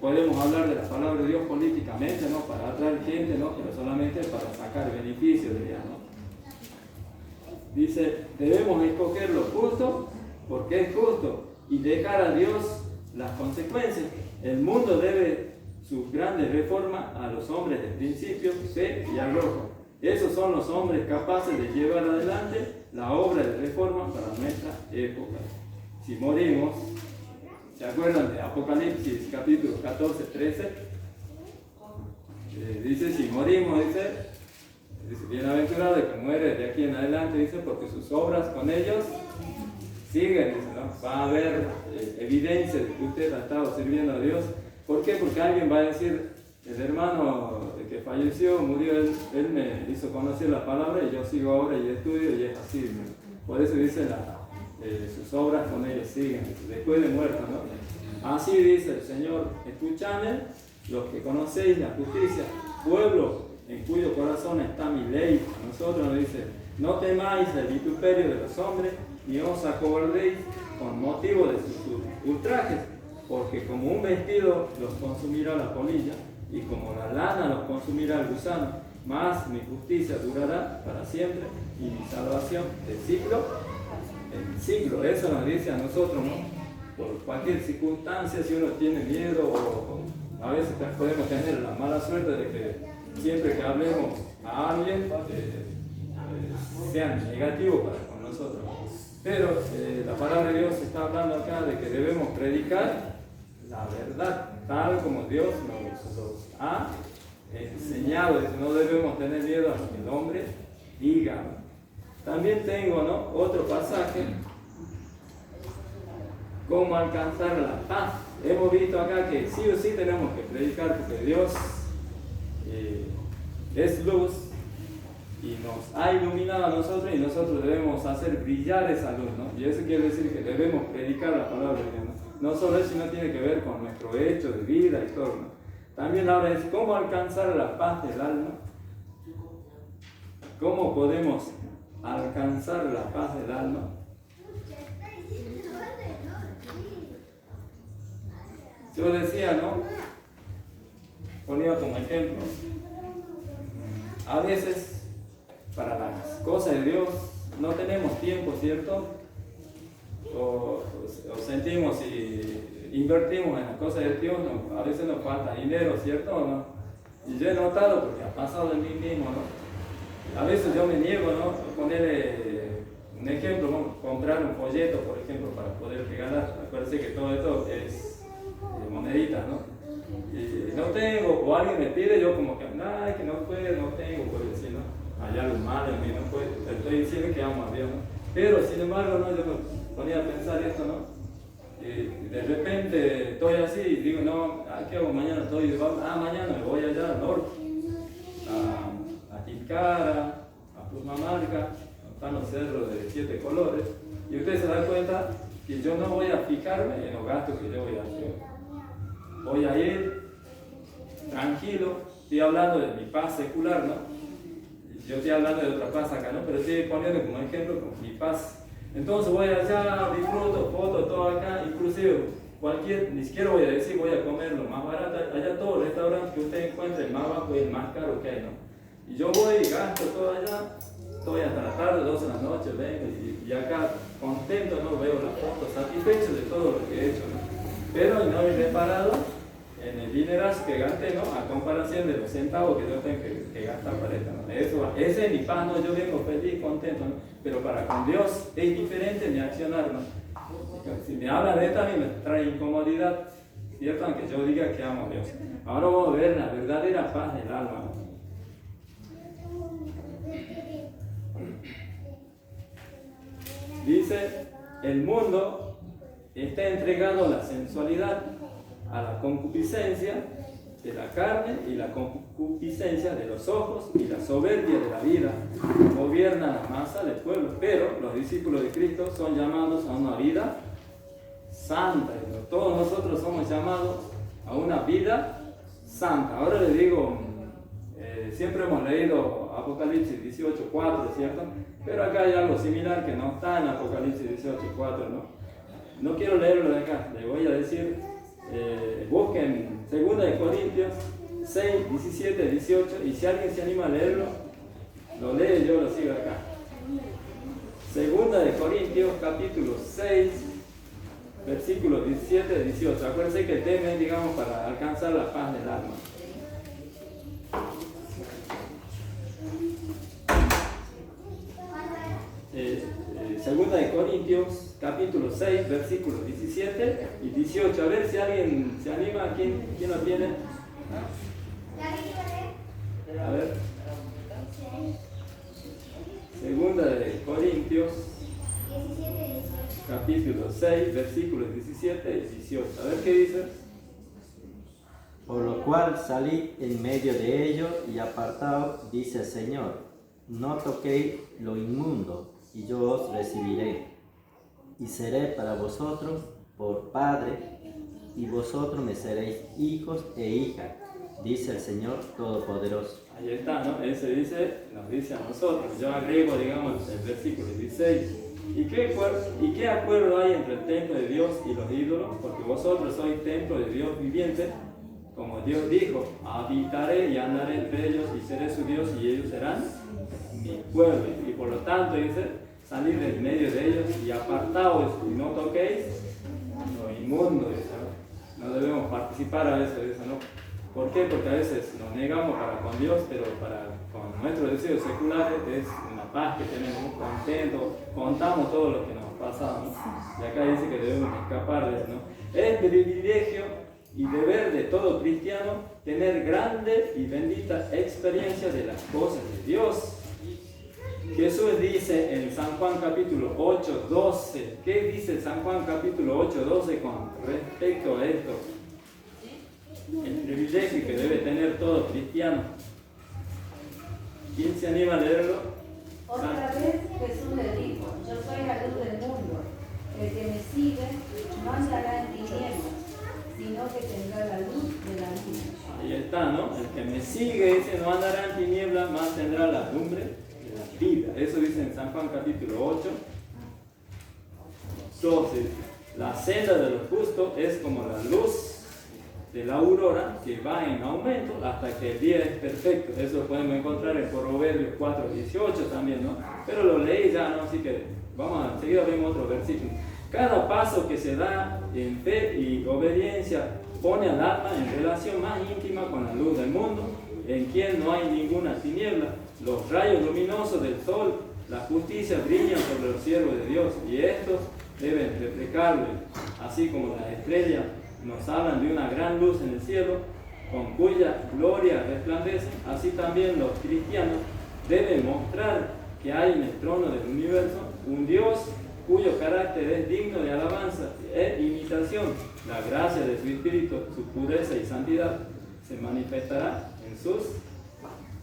podemos hablar de la palabra de Dios políticamente, ¿no? Para atraer gente, ¿no? Pero solamente para sacar beneficios de ella, ¿no? Dice, debemos escoger lo justo porque es justo, y dejar a Dios las consecuencias. El mundo debe sus grandes reformas a los hombres de principio, fe y arrojo. Esos son los hombres capaces de llevar adelante la obra de reforma para nuestra época. Si morimos, ¿se acuerdan de Apocalipsis capítulo 14, 13? Dice, si morimos, dice, bienaventurado el que muere de aquí en adelante, dice, porque sus obras con ellos siguen, dice, ¿no? Va a haber evidencia de que usted ha estado sirviendo a Dios. ¿Por qué? Porque alguien va a decir, el hermano que falleció, murió, él me hizo conocer la palabra y yo sigo ahora y estudio y es así, ¿no? Por eso dice, sus obras con ellos siguen, después de muerto, ¿no? Así dice el Señor, escúchame, los que conocéis la justicia, pueblo en cuyo corazón está mi ley. A nosotros nos dice, no temáis el vituperio de los hombres, ni os acobardéis con motivo de sus ultrajes, porque como un vestido los consumirá la polilla, y como la lana los consumirá el gusano, mas mi justicia durará para siempre, y mi salvación de siglo en siglo. Eso nos dice a nosotros, ¿no? Por cualquier circunstancia, si uno tiene miedo, o a veces podemos tener la mala suerte de que siempre que hablemos a alguien, sean negativos con nosotros. Pero la palabra de Dios está hablando acá de que debemos predicar la verdad, tal como Dios nos ha enseñado. No debemos tener miedo a lo que el hombre diga. También tengo, ¿no?, otro pasaje, cómo alcanzar la paz. Hemos visto acá que sí o sí tenemos que predicar, porque Dios es luz y nos ha iluminado a nosotros, y nosotros debemos hacer brillar esa luz, ¿no? Y eso quiere decir que debemos predicar la palabra de Dios, ¿no? No solo eso, sino tiene que ver con nuestro hecho de vida y todo, ¿no? También ahora es cómo alcanzar la paz del alma. ¿Cómo podemos alcanzar la paz del alma? Yo decía, ¿no? Ponía como ejemplo, a veces para las cosas de Dios no tenemos tiempo, ¿cierto? O sentimos y invertimos en las cosas de Dios, a veces nos falta dinero, ¿cierto? ¿No? Y yo he notado, porque ha pasado en mí mismo, ¿no? A veces yo me niego, ¿no? Ponerle un ejemplo, ¿no? Comprar un folleto, por ejemplo, para poder regalar. Acuérdense que todo esto es de moneditas, ¿no? Y no tengo, o alguien me pide, yo como que, ay, que no puedo, no tengo, puedo decir, ¿no? Hay algo malo en mí, no puedo, estoy diciendo que amo a Dios, ¿no? Pero sin embargo, ¿no? Yo me ponía a pensar esto, ¿no? Y de repente estoy así y digo, no, ¿qué hago mañana? Mañana me voy allá al norte, a Tilcara, a Purmamarca, están los cerros de 7 colores, y ustedes se dan cuenta que yo no voy a fijarme en los gastos que yo voy a hacer. Voy a ir tranquilo, estoy hablando de mi paz secular, ¿no? Yo estoy hablando de otra paz acá, ¿no? Pero estoy poniendo como ejemplo como mi paz. Entonces voy allá, disfruto, foto, todo acá, inclusive ni siquiera voy a decir voy a comer lo más barato, allá todo el restaurante que usted encuentre, el más bajo y el más caro que hay, ¿no? Y yo voy y gasto todo allá, estoy hasta la tarde, 12 de la noche, vengo y acá contento, ¿no? Veo las fotos, satisfecho de todo lo que he hecho, ¿no? Pero no he reparado en el dinerazo que gasté, ¿no? A comparación de los centavos que yo tengo que gastar para esto, ¿no? Ese es mi paz, ¿no? Yo vengo feliz, contento, ¿no? Pero para con Dios es diferente mi accionar, ¿no? Si me habla de esto, a mí me trae incomodidad, ¿cierto? Aunque yo diga que amo a Dios. Ahora vamos a ver la verdadera paz del alma, ¿no? Dice, el mundo está entregado a la sensualidad, a la concupiscencia de la carne y la concupiscencia de los ojos y la soberbia de la vida gobiernan la masa del pueblo. Pero los discípulos de Cristo son llamados a una vida santa. Todos nosotros somos llamados a una vida santa. Ahora les digo, siempre hemos leído Apocalipsis 18:4, ¿cierto? Pero acá hay algo similar que no está en Apocalipsis 18:4, ¿no? No quiero leerlo de acá, les voy a decir, busquen 2 de Corintios 6, 17, 18, y si alguien se anima a leerlo, lo lee, yo lo sigo acá. 2 de Corintios capítulo 6, versículos 17 y 18. Acuérdense que el tema es, digamos, para alcanzar la paz del alma. Segunda de Corintios, capítulo 6, versículos 17 y 18. A ver si alguien se anima. ¿Quién lo tiene? A ver. Segunda de Corintios, capítulo 6, versículos 17 y 18. A ver qué dice. Por lo cual salid en medio de ellos y apartaos, dice el Señor, no toquéis lo inmundo, y yo os recibiré, y seré para vosotros por Padre, y vosotros me seréis hijos e hijas, dice el Señor Todopoderoso. Ahí está, ¿no? Ese nos dice a nosotros. Yo agrego, digamos, el versículo 16. ¿Y qué acuerdo hay entre el templo de Dios y los ídolos? Porque vosotros sois templo de Dios viviente. Como Dios dijo, habitaré y andaré entre ellos y seré su Dios y ellos serán mi pueblo. Y por lo tanto dice, salid del medio de ellos y apartaos y no toquéis lo inmundo. No debemos participar a veces de eso, ¿no? ¿Por qué? Porque a veces nos negamos para con Dios, pero con nuestros deseos seculares es una paz que tenemos, contentos, contamos todo lo que nos ha pasado, ¿no? Y acá dice que debemos escapar de eso, ¿no? Es privilegio y deber de todo cristiano tener grande y bendita experiencia de las cosas de Dios. Jesús dice en San Juan capítulo 8, 12, ¿qué dice San Juan capítulo 8, 12 con respecto a esto? El privilegio que debe tener todo cristiano. ¿Quién se anima a leerlo? Otra vez Jesús le dijo, yo soy la luz del mundo, el que me sigue no andará en tinieblas, sino que tendrá la luz de la vida. Ahí está, ¿no? El que me sigue dice, no andará en tinieblas, más tendrá la lumbre de la vida. Eso dice en San Juan capítulo 8, 12. La senda de los justos es como la luz de la aurora que va en aumento hasta que el día es perfecto. Eso lo podemos encontrar en Proverbios 4, 18 también, ¿no? Pero lo leí ya, ¿no? Así que vamos a enseguida vemos otro versículo. Cada paso que se da en fe y obediencia pone al alma en relación más íntima con la luz del mundo, en quien no hay ninguna tiniebla. Los rayos luminosos del sol, la justicia brillan sobre los siervos de Dios, y estos deben reflejarle, así como las estrellas nos hablan de una gran luz en el cielo, con cuya gloria resplandece. Así también los cristianos deben mostrar que hay en el trono del universo un Dios cuyo carácter es digno de alabanza e imitación. La gracia de su Espíritu, su pureza y santidad se manifestará en sus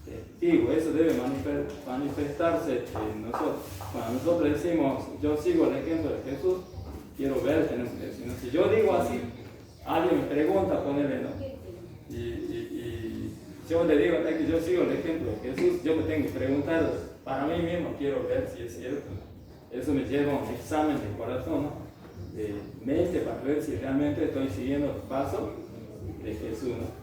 testigos. Eso debe manifestarse en nosotros. Cuando nosotros decimos, yo sigo el ejemplo de Jesús, quiero ver, tenemos que decir, ¿no? Si yo digo así, alguien me pregunta, ponerle, ¿no? Y yo le digo que yo sigo el ejemplo de Jesús, yo me tengo que preguntar para mí mismo, quiero ver si es cierto. Eso me lleva a un examen de corazón, ¿no? De mente, para ver si realmente estoy siguiendo los pasos de Jesús, ¿no?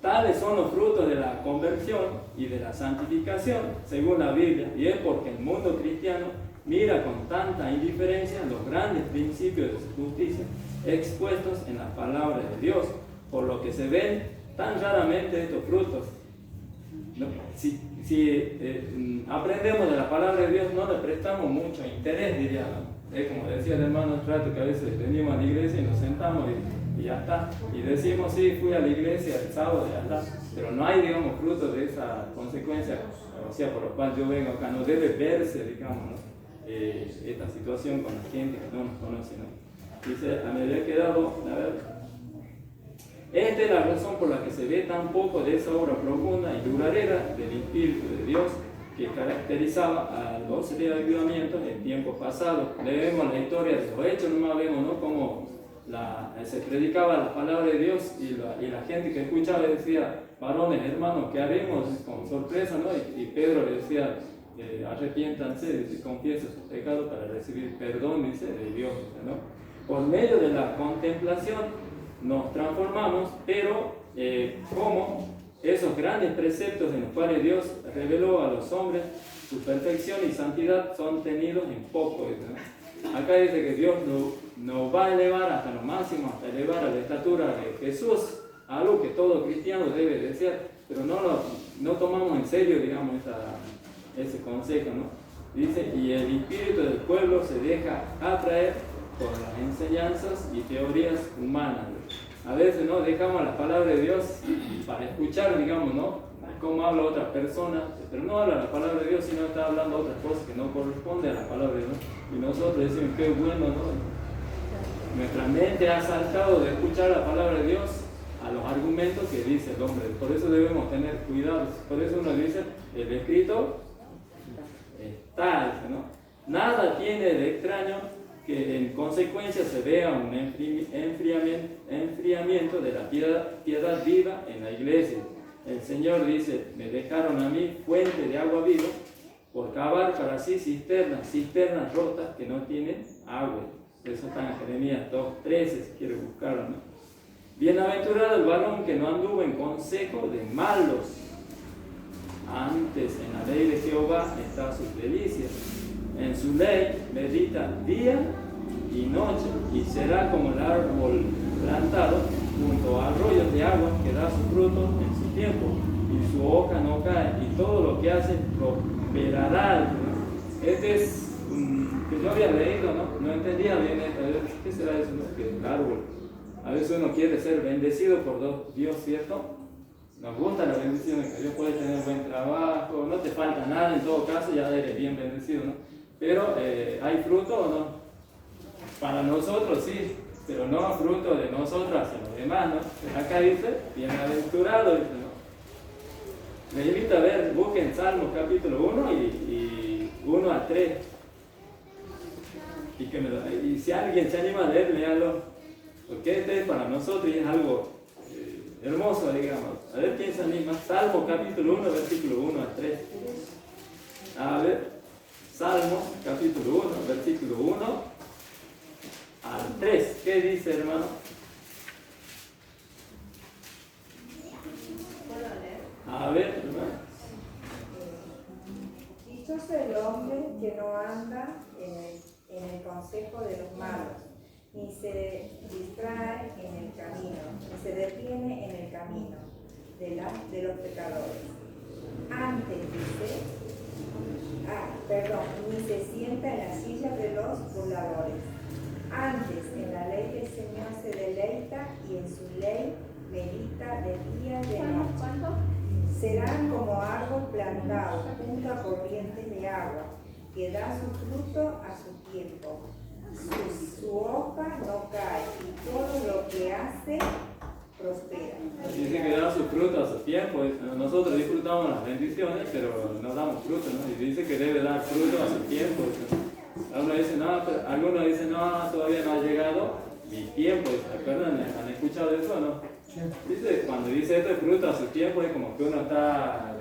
Tales son los frutos de la conversión y de la santificación, según la Biblia, y es porque el mundo cristiano mira con tanta indiferencia los grandes principios de su justicia expuestos en la palabra de Dios, por lo que se ven tan raramente estos frutos. Si aprendemos de la palabra de Dios, no le prestamos mucho interés, diría, ¿no? Es como decía el hermano Trato, que a veces venimos a la iglesia y nos sentamos y ya está, y decimos, sí, fui a la iglesia el sábado y ya está, pero no hay, digamos, frutos de esa consecuencia, o sea, por lo cual yo vengo acá. No debe verse, digamos, ¿no? Esta situación con la gente que no nos conoce, ¿no? Dice, me había quedado, a ver, esta es la razón por la que se ve tan poco de esa obra profunda y duradera del Espíritu de Dios que caracterizaba a los reavivamientos en tiempos pasados. Leemos la historia de los hechos, nomás vemos, ¿no?, cómo se predicaba la palabra de Dios y la gente que escuchaba le decía, varones, hermanos, ¿qué haremos? Con sorpresa, ¿no? Y Pedro le decía, arrepiéntanse, confiesen sus pecados para recibir perdón, dice, de Dios, ¿no? Por medio de la contemplación nos transformamos, pero como esos grandes preceptos en los cuales Dios reveló a los hombres su perfección y santidad son tenidos en poco, ¿no? Acá dice que Dios nos va a elevar hasta lo máximo, hasta elevar a la estatura de Jesús, algo que todo cristiano debe desear, pero no tomamos en serio, digamos, ese consejo, ¿no? Dice, y el espíritu del pueblo se deja atraer por las enseñanzas y teorías humanas. A veces no dejamos la palabra de Dios para escuchar, digamos, ¿no? Cómo habla otra persona, pero no habla la palabra de Dios, sino está hablando otras cosas que no corresponden a la palabra de Dios. Y nosotros decimos, qué bueno, ¿no? Nuestra mente ha saltado de escuchar la palabra de Dios a los argumentos que dice el hombre. Por eso debemos tener cuidado. Por eso uno dice, el escrito está, ¿no? Nada tiene de extraño que en consecuencia se vea un enfriamiento de la piedad viva en la iglesia. El Señor dice, me dejaron a mí fuente de agua viva por cavar para sí cisternas rotas que no tienen agua. Eso está en Jeremías 2:13, si quiere buscarlo, ¿no? Bienaventurado el varón que no anduvo en consejo de malos. Antes en la ley de Jehová está sus delicias. En su ley medita día y noche, y será como el árbol plantado junto a arroyos de agua que da su fruto en su tiempo, y su hoja no cae, y todo lo que hace prosperará. Este es que yo había leído, no entendía bien esto. ¿Qué será eso? ¿No? Que el árbol, a veces uno quiere ser bendecido por Dios, ¿cierto? Nos gusta la bendición, que Dios puede tener buen trabajo, no te falta nada, en todo caso ya eres bien bendecido, ¿no? Pero ¿hay fruto o no? Para nosotros sí, pero no fruto de nosotros hacia los demás, ¿no? Acá dice, bienaventurado, dice, ¿no? Me invita a ver, busquen Salmos capítulo 1 y 1 a 3. Y si alguien se anima a leer, léalo, porque este es para nosotros y es algo hermoso, digamos. A ver quién se anima. Salmos capítulo 1, versículo 1 a 3. A ver, Salmos capítulo 1, versículo 1 al 3. ¿Qué dice, hermano? ¿Puedo leer? A ver, hermano. Dichoso el hombre que no anda en el consejo de los malos, ni se distrae en el camino, ni se detiene en el camino de los pecadores. Antes dice, ni se sienta en la silla de los burladores. Antes en la ley del Señor se deleita y en su ley medita de día y de noche. ¿Cuánto? Serán como árbol plantado junto a corrientes de agua, que da su fruto a su tiempo. Su hoja no cae y todo lo que hace prospera. Dice que da su fruto a su tiempo. Nosotros disfrutamos las bendiciones, pero no damos fruto, ¿no? Y dice que debe dar fruto a su tiempo. Algunos dicen, no, todavía no ha llegado mi tiempo. ¿Se acuerdan? ¿Han escuchado eso o no? Dice, cuando dice esto de fruto a su tiempo, es como que uno está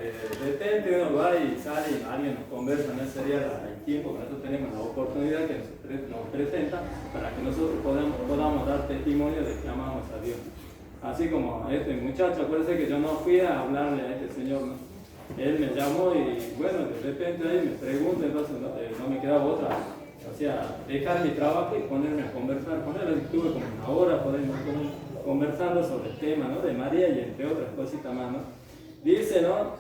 detente, uno va y sale y alguien nos conversa. No sería el tiempo que nosotros tenemos, la oportunidad que nos presenta para que nosotros podamos dar testimonio de que amamos a Dios. Así como este muchacho, acuérdense que yo no fui a hablarle a este señor, ¿no? Él me llamó y bueno, de repente ahí me pregunta, entonces no me quedaba otra, o sea, dejar mi trabajo y ponerme a conversar con él. Estuve como una hora conversando sobre el tema, ¿no? De María y entre otras cositas más, ¿no? Dice, ¿no?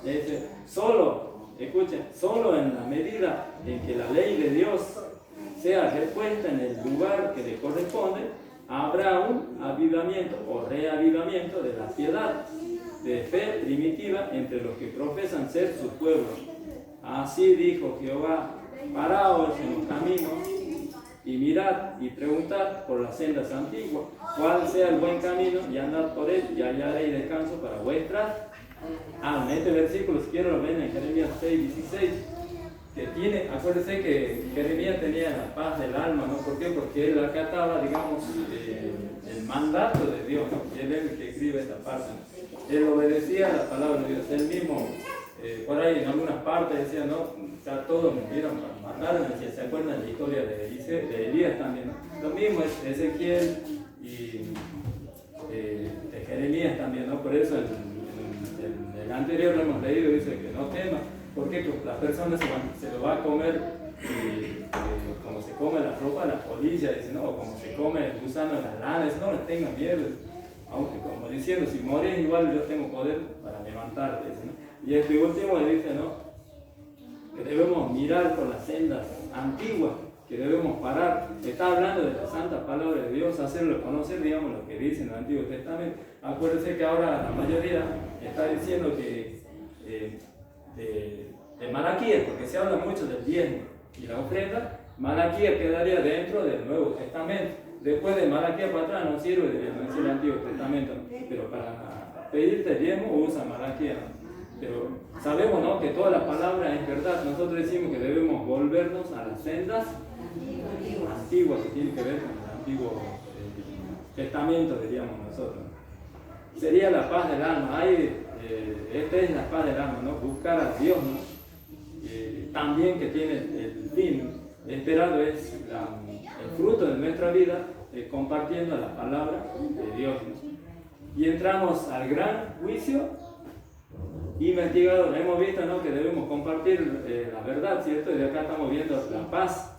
Solo en la medida en que la ley de Dios sea repuesta en el lugar que le corresponde, habrá un avivamiento o reavivamiento de la piedad de fe primitiva entre los que profesan ser su pueblo. Así dijo Jehová, paraos en los caminos y mirad y preguntad por las sendas antiguas, cuál sea el buen camino, y andad por él, y hallaréis descanso para vuestras almas. Este versículo, si quieren, lo ven en Jeremías 6:16, que tiene, acuérdense que Jeremías tenía la paz del alma, ¿no? ¿Por qué? Porque él acataba, digamos, el mandato de Dios, ¿no? Y él es el que escribe esta parte, ¿no? Él obedecía la palabra de Dios, él mismo, por ahí en algunas partes decía, no, ya todos murieron para matarme, si se acuerdan la historia de Elías también, ¿no? Lo mismo es Ezequiel y de Jeremías también, ¿no? Por eso en el anterior lo hemos leído, dice que no temas, porque las personas se lo va a comer como se come la ropa, la polilla, dice, no, como se come el gusano de las lanas, dice, no les tengan miedo, aunque como diciendo, si morís igual yo tengo poder para levantarte, dice, ¿no? Y este último le dice, ¿no? Que debemos mirar por las sendas antiguas, que debemos parar. Está hablando de la santa palabra de Dios, hacerlo conocer, digamos, lo que dice en el Antiguo Testamento. Acuérdense que ahora la mayoría está diciendo que de Malaquías, porque se habla mucho del diezmo y la ofrenda. Malaquías quedaría dentro del Nuevo Testamento. Después de Malaquías para atrás no sirve, no es el Antiguo Testamento, ¿no? Pero para pedirte el diezmo usa Malaquías, ¿no? Pero sabemos, ¿no?, que toda la palabra es verdad. Nosotros decimos que debemos volvernos a las sendas antiguas que tienen que ver con el Antiguo Testamento, diríamos nosotros. Sería la paz del alma. Esta es la paz del alma, ¿no? Buscar a Dios, ¿no? También que tiene el fin esperado es el fruto de nuestra vida, compartiendo la palabra de Dios, ¿no? Y entramos al gran juicio investigador. Hemos visto, ¿no?, que debemos compartir la verdad, ¿cierto? Y de acá estamos viendo la paz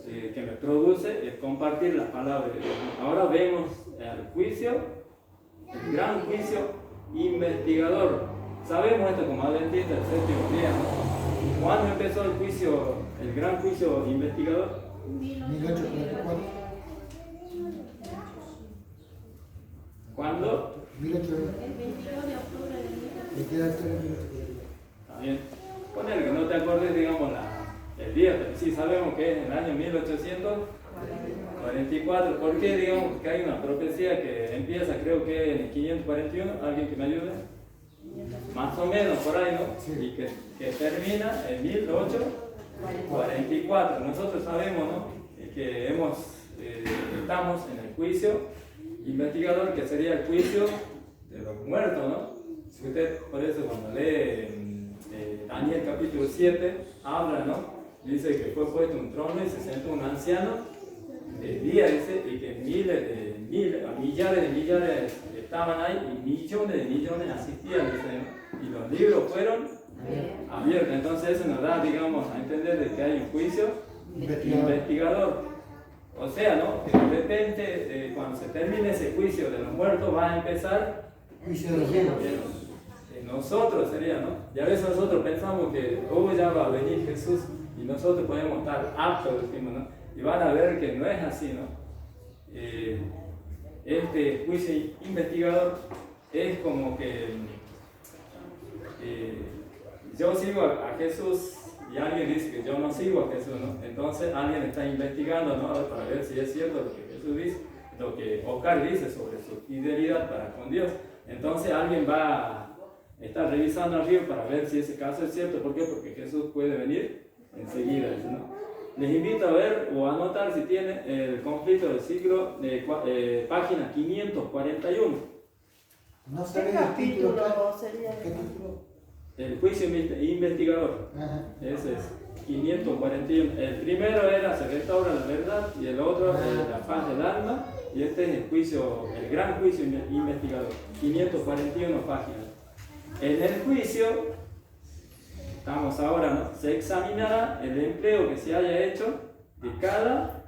que me produce el compartir la palabra de Dios. Ahora vemos el juicio, el gran juicio investigador. Sabemos esto como adventistas del séptimo día, ¿no? ¿Cuándo empezó el juicio, el gran juicio investigador? 1844. ¿Cuándo? 1844. El 22 de octubre de 1844. Está bien. Poner que no te acordes, digamos, el día, pero sí sabemos que es en el año 1844. ¿Por qué? Digamos que hay una profecía que empieza, creo que en el 541. ¿Alguien que me ayude? Más o menos por ahí, ¿no? Sí. Y que termina en 1844. Nosotros sabemos, ¿no?, que estamos en el juicio investigador, que sería el juicio de los muertos, ¿no? Si usted, por eso, cuando lee Daniel capítulo 7, habla, ¿no? Dice que fue puesto un trono y se sentó un anciano de día, dice, y que millares de millares estaban ahí y millones de millones asistían, dice, ¿no? Y los libros fueron abiertos. Entonces eso nos da, digamos, a entender de que hay un juicio investigador. O sea, ¿no?, que de repente, cuando se termine ese juicio de los muertos, va a empezar Juicio de los vivos. nosotros, sería, ¿no? Y a veces nosotros pensamos que ya va a venir Jesús y nosotros podemos estar aptos, decimos, ¿no? Y van a ver que no es así, ¿no? Este juicio investigador es como que yo sigo a Jesús y alguien dice que yo no sigo a Jesús, ¿no? Entonces alguien está investigando, ¿no?, para ver si es cierto lo que Jesús dice, lo que Oscar dice sobre su fidelidad para con Dios. Entonces alguien va a estar revisando arriba para ver si ese caso es cierto. ¿Por qué? Porque Jesús puede venir enseguida, ¿no? Les invito a ver o a anotar, si tienen, el conflicto del siglo, página 541. No ¿Qué sabes el título. capítulo sería? ¿Qué título? El juicio investigador. Ajá. Ese es 541. El primero era se restaura la verdad y el otro la paz del alma. Y este es el juicio, el gran juicio investigador. 541 páginas. En el juicio, estamos ahora, ¿no?, se examinará el empleo que se haya hecho de cada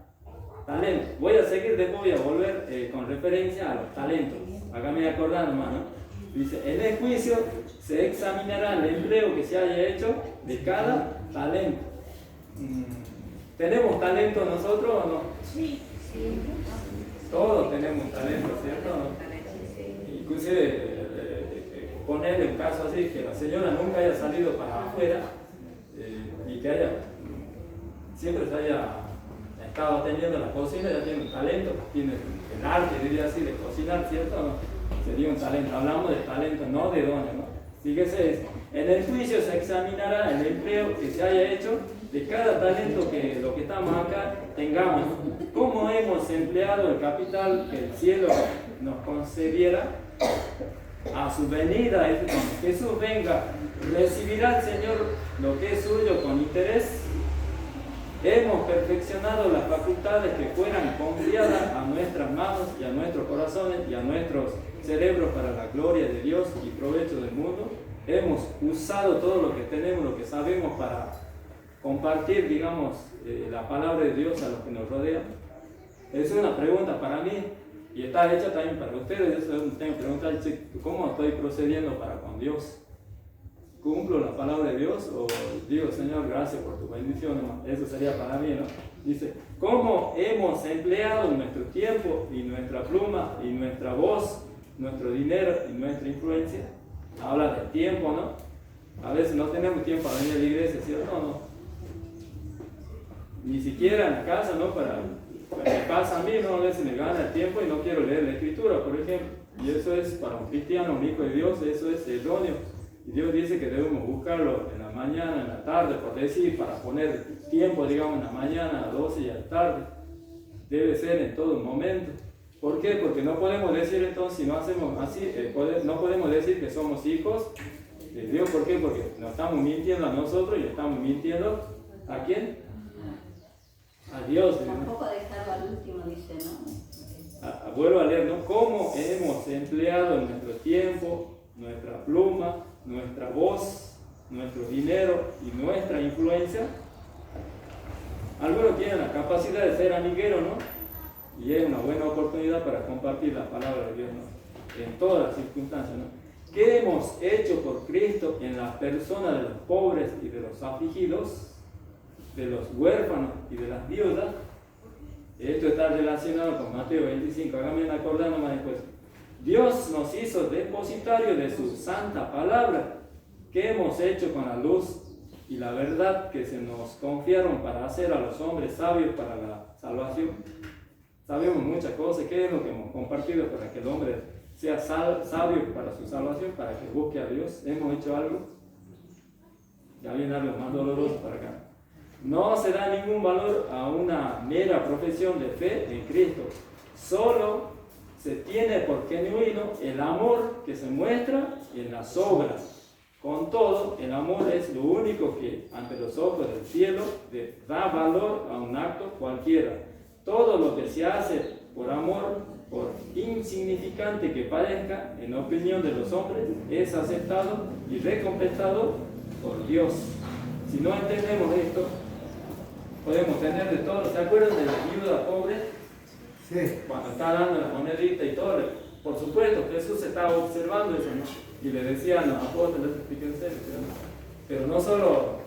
talento. Voy a seguir, después voy a volver con referencia a los talentos. Hágame acordar nomás, ¿no? Dice, en el juicio se examinará el empleo que se haya hecho de cada talento. ¿Tenemos talento nosotros o no? Sí. Todos tenemos talento, ¿cierto? Inclusive poner el caso así, que la señora nunca haya salido para afuera y que siempre se haya estado atendiendo la cocina, ya tiene un talento, tiene el arte, diría así, de cocinar, ¿cierto? Sería un talento. Hablamos de talento, no de dones, ¿no? Fíjese, en el juicio se examinará el empleo que se haya hecho de cada talento que lo que estamos acá tengamos. ¿Cómo hemos empleado el capital que el cielo nos concediera? A su venida, cuando Jesús venga, recibirá el Señor lo que es suyo con interés. Hemos perfeccionado las facultades que fueran confiadas a nuestras manos y a nuestros corazones y a nuestros cerebros para la gloria de Dios y provecho del mundo. Hemos usado todo lo que tenemos, lo que sabemos para compartir, digamos, la palabra de Dios a los que nos rodean? Es una pregunta para mí y está hecha también para ustedes. Eso tengo que preguntar, ¿cómo estoy procediendo para con Dios? ¿Cumplo la palabra de Dios o digo, Señor, gracias por tu bendición? Eso sería para mí, ¿no? Dice, ¿cómo hemos empleado nuestro tiempo y nuestra pluma y nuestra voz, nuestro dinero y nuestra influencia? Habla del tiempo, ¿no? A veces no tenemos tiempo para venir a la iglesia, ¿cierto o no? Ni siquiera en la casa, ¿no? Me pasa a mí, ¿no? A veces me gana el tiempo y no quiero leer la escritura, por ejemplo. Y eso es para un cristiano, un hijo de Dios, eso es erróneo. Y Dios dice que debemos buscarlo en la mañana, en la tarde, por decir, para poner tiempo, digamos, en la mañana, a las 12 y a la tarde. Debe ser en todo momento. ¿Por qué? Porque no podemos decir entonces, si no hacemos así, no podemos decir que somos hijos de Dios. ¿Por qué? Porque nos estamos mintiendo a nosotros y estamos mintiendo ¿a quién? A Dios. Tampoco dejarlo al último, dice, ¿no? Vuelvo a leer, ¿no? ¿Cómo hemos empleado nuestro tiempo, nuestra pluma, nuestra voz, nuestro dinero y nuestra influencia? Algunos tienen la capacidad de ser amigueros, ¿no? Y es una buena oportunidad para compartir la palabra de Dios, ¿no? En todas las circunstancias, ¿no? ¿Qué hemos hecho por Cristo en la persona de los pobres y de los afligidos, de los huérfanos y de las viudas? Esto está relacionado con Mateo 25, háganme acordar nomás después. Dios nos hizo depositario de su santa palabra. ¿Qué hemos hecho con la luz y la verdad que se nos confiaron para hacer a los hombres sabios para la salvación? Sabemos muchas cosas. ¿Qué es lo que hemos compartido para que el hombre sea sabio para su salvación, para que busque a Dios? ¿Hemos hecho algo? Ya viene algo más doloroso para acá. No se da ningún valor a una mera profesión de fe en Cristo. Solo se tiene por genuino el amor que se muestra en las obras. Con todo, el amor es lo único que, ante los ojos del cielo, da valor a un acto cualquiera. Todo lo que se hace por amor, por insignificante que parezca, en opinión de los hombres, es aceptado y recompensado por Dios. Si no entendemos esto, podemos tener de todo. ¿Se acuerdan de la viuda pobre? Sí. Cuando está dando la monedita y todo, por supuesto, Jesús estaba observando eso, ¿no? Y le decía a los apóstoles, fíjense, pero no solo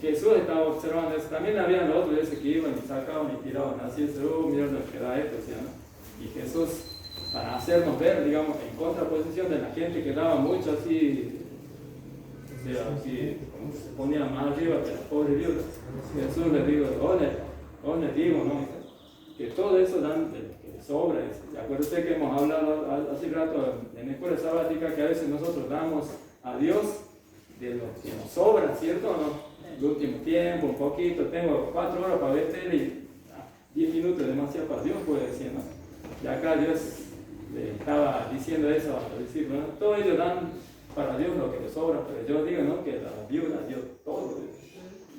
Jesús estaba observando eso, también había los otros que iban y sacaban y tiraban así, mira lo que da esto, ¿no? Y Jesús, para hacernos ver, digamos, en contraposición de la gente que daba mucho así, o sea, así, como se ponía más arriba que la pobre viuda, Jesús les digo, os les digo, ¿no? Que todo eso dan que sobra. ¿Se acuerda usted que hemos hablado hace rato en la escuela sabática que a veces nosotros damos a Dios de lo que nos sobra, ¿cierto o no? El último tiempo, un poquito, tengo 4 horas para ver tele y 10 minutos demasiado para Dios, puede decir, ¿no? Y acá Dios le estaba diciendo eso a los discípulos, ¿no? Todos ellos dan para Dios lo que les sobra, pero yo digo, ¿no? Que la viuda dio todo.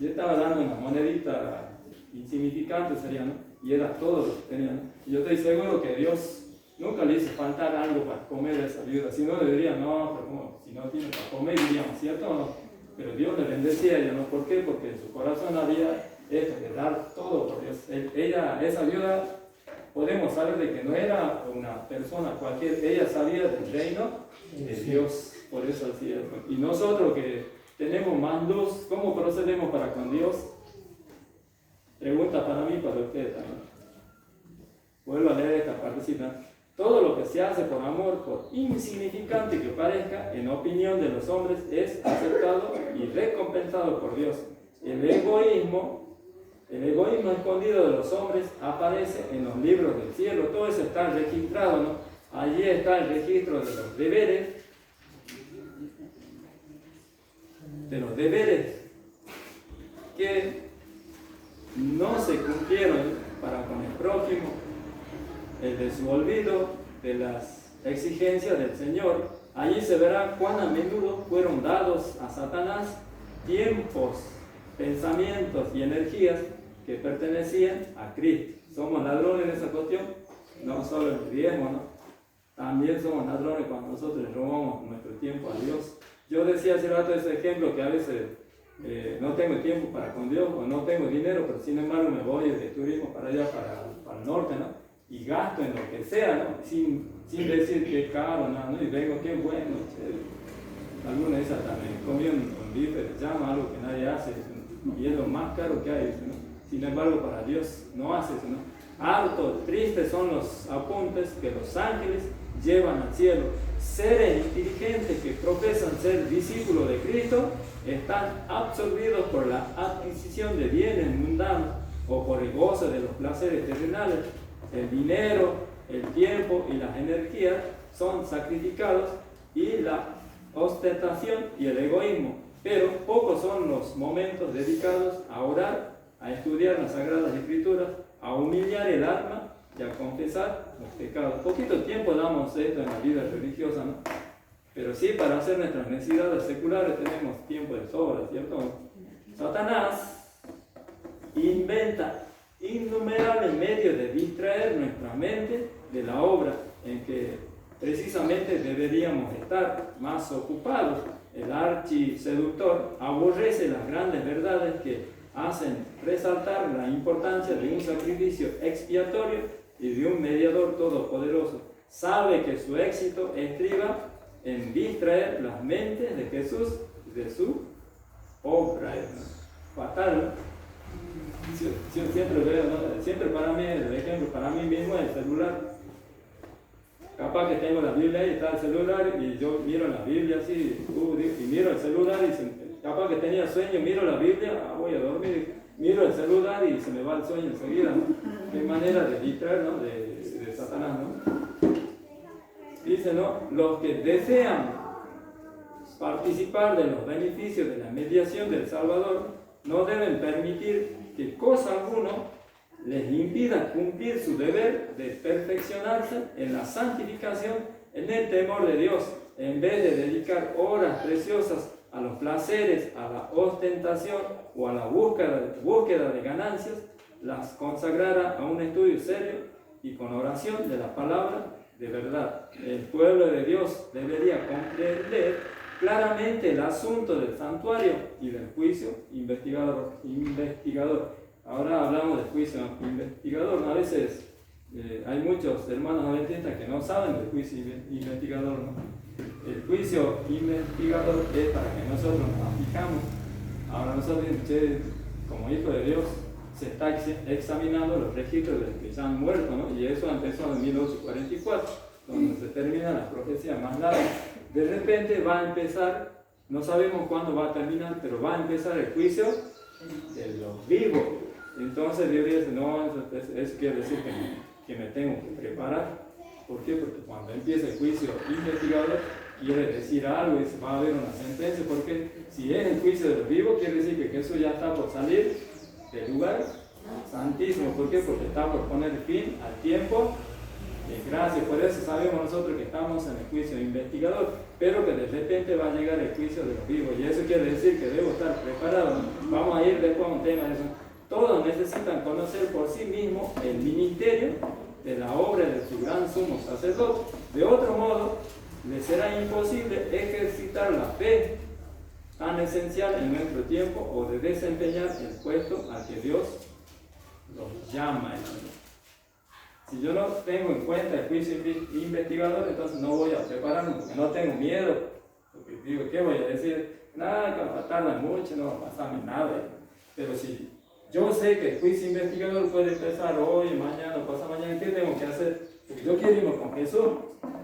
Yo estaba dando una monedita insignificante, sería, ¿no? Y era todo lo que tenía, ¿no? Y yo estoy seguro que Dios nunca le hizo faltar algo para comer a esa viuda. Si no, le diría, no, pero como, si no tiene para comer, diríamos, ¿cierto o no? Pero Dios le bendecía a ella, ¿no? ¿Por qué? Porque en su corazón había esto, de dar todo por Dios. Ella, esa viuda, podemos saber de que no era una persona cualquiera, ella sabía del reino de Dios, por eso hacía eso. Y nosotros que tenemos más luz, ¿cómo procedemos para con Dios? Pregunta para mí, para ustedes también. Vuelvo a leer esta partecita. Todo lo que se hace por amor, por insignificante que parezca, en opinión de los hombres, es aceptado y recompensado por Dios. El egoísmo escondido de los hombres aparece en los libros del cielo. Todo eso está registrado, ¿no? Allí está el registro de los deberes que no se cumplieron para con el prójimo, el de su olvido de las exigencias del Señor. Allí se verá cuán a menudo fueron dados a Satanás tiempos, pensamientos y energías que pertenecían a Cristo. ¿Somos ladrones en esa cuestión? No solo el diezmo, ¿no? También somos ladrones cuando nosotros le robamos nuestro tiempo a Dios. Yo decía hace rato ese ejemplo que a veces no tengo tiempo para con Dios, o no tengo dinero, pero sin embargo me voy de turismo para allá, para el norte, ¿no? Y gasto en lo que sea, ¿no? Sin decir que es caro, ¿no? Y vengo, qué bueno, chévere. Algunos de esas también comí un bife de llama, algo que nadie hace, y es lo más caro que hay, ¿no? Sin embargo, para Dios no hace eso, ¿no? Harto, tristes son los apuntes que los ángeles llevan al cielo. Seres inteligentes que profesan ser discípulos de Cristo están absorbidos por la adquisición de bienes mundanos o por el goce de los placeres terrenales. El dinero, el tiempo y las energías son sacrificados, y la ostentación y el egoísmo, pero pocos son los momentos dedicados a orar, a estudiar las Sagradas Escrituras, a humillar el alma y a confesar los pecados. Poquito tiempo damos esto en la vida religiosa, ¿no? Pero sí, para hacer nuestras necesidades seculares tenemos tiempo de sobra, ¿cierto? Satanás inventa innumerables medios de distraer nuestra mente de la obra en que precisamente deberíamos estar más ocupados. El archiseductor aborrece las grandes verdades que hacen resaltar la importancia de un sacrificio expiatorio y de un mediador todopoderoso. Sabe que su éxito estriba en distraer las mentes de Jesús de su obra. Fatal, ¿no? Yo siempre veo, ¿no? Siempre para mí, el ejemplo para mí mismo es el celular. Capaz que tengo la Biblia y está el celular, y yo miro la Biblia así, y miro el celular, y capaz que tenía sueño, miro la Biblia, voy a dormir, miro el celular y se me va el sueño enseguida, ¿no? Qué manera de distraer, ¿no? de Satanás, ¿no? Dice, ¿no? Los que desean participar de los beneficios de la mediación del Salvador no deben permitir que cosa alguna les impida cumplir su deber de perfeccionarse en la santificación, en el temor de Dios, en vez de dedicar horas preciosas a los placeres, a la ostentación o a la búsqueda de ganancias, las consagrara a un estudio serio y con oración de la palabra de verdad. El pueblo de Dios debería comprender claramente el asunto del santuario y del juicio investigador. Ahora hablamos del juicio investigador. A veces hay muchos hermanos adventistas que no saben del juicio investigador, ¿no? El juicio investigador es para que nosotros nos fijamos. Ahora nosotros, como hijos de Dios, se está examinando los registros de los que ya han muerto, ¿no? Y eso empezó en 1844, donde se terminan las profecías más largas. De repente va a empezar, no sabemos cuándo va a terminar, pero va a empezar el juicio de los vivos. Entonces Dios dice, no, eso quiere decir que me tengo que preparar. ¿Por qué? Porque cuando empieza el juicio investigador, quiere decir algo, y va a haber una sentencia, porque si es el juicio de los vivos, quiere decir que Jesús ya está por salir del lugar santísimo. ¿Por qué? Porque está por poner fin al tiempo de gracia. Por eso sabemos nosotros que estamos en el juicio investigador, pero que de repente va a llegar el juicio de los vivos, y eso quiere decir que debo estar preparado. Vamos a ir después a un tema de eso. Todos necesitan conocer por sí mismos el ministerio de la obra de su gran sumo sacerdote. De otro modo, les será imposible ejercitar la fe tan esencial en nuestro tiempo, o de desempeñar el puesto al que Dios los llama. Si yo no tengo en cuenta el juicio investigador, entonces no voy a prepararme, porque no tengo miedo. Porque digo, ¿qué voy a decir? Nada, tarda mucho, no va a pasarme nada. Pero si yo sé que el juicio investigador puede empezar hoy, mañana, pasado mañana, ¿qué tengo que hacer? Porque yo quiero irme con Jesús,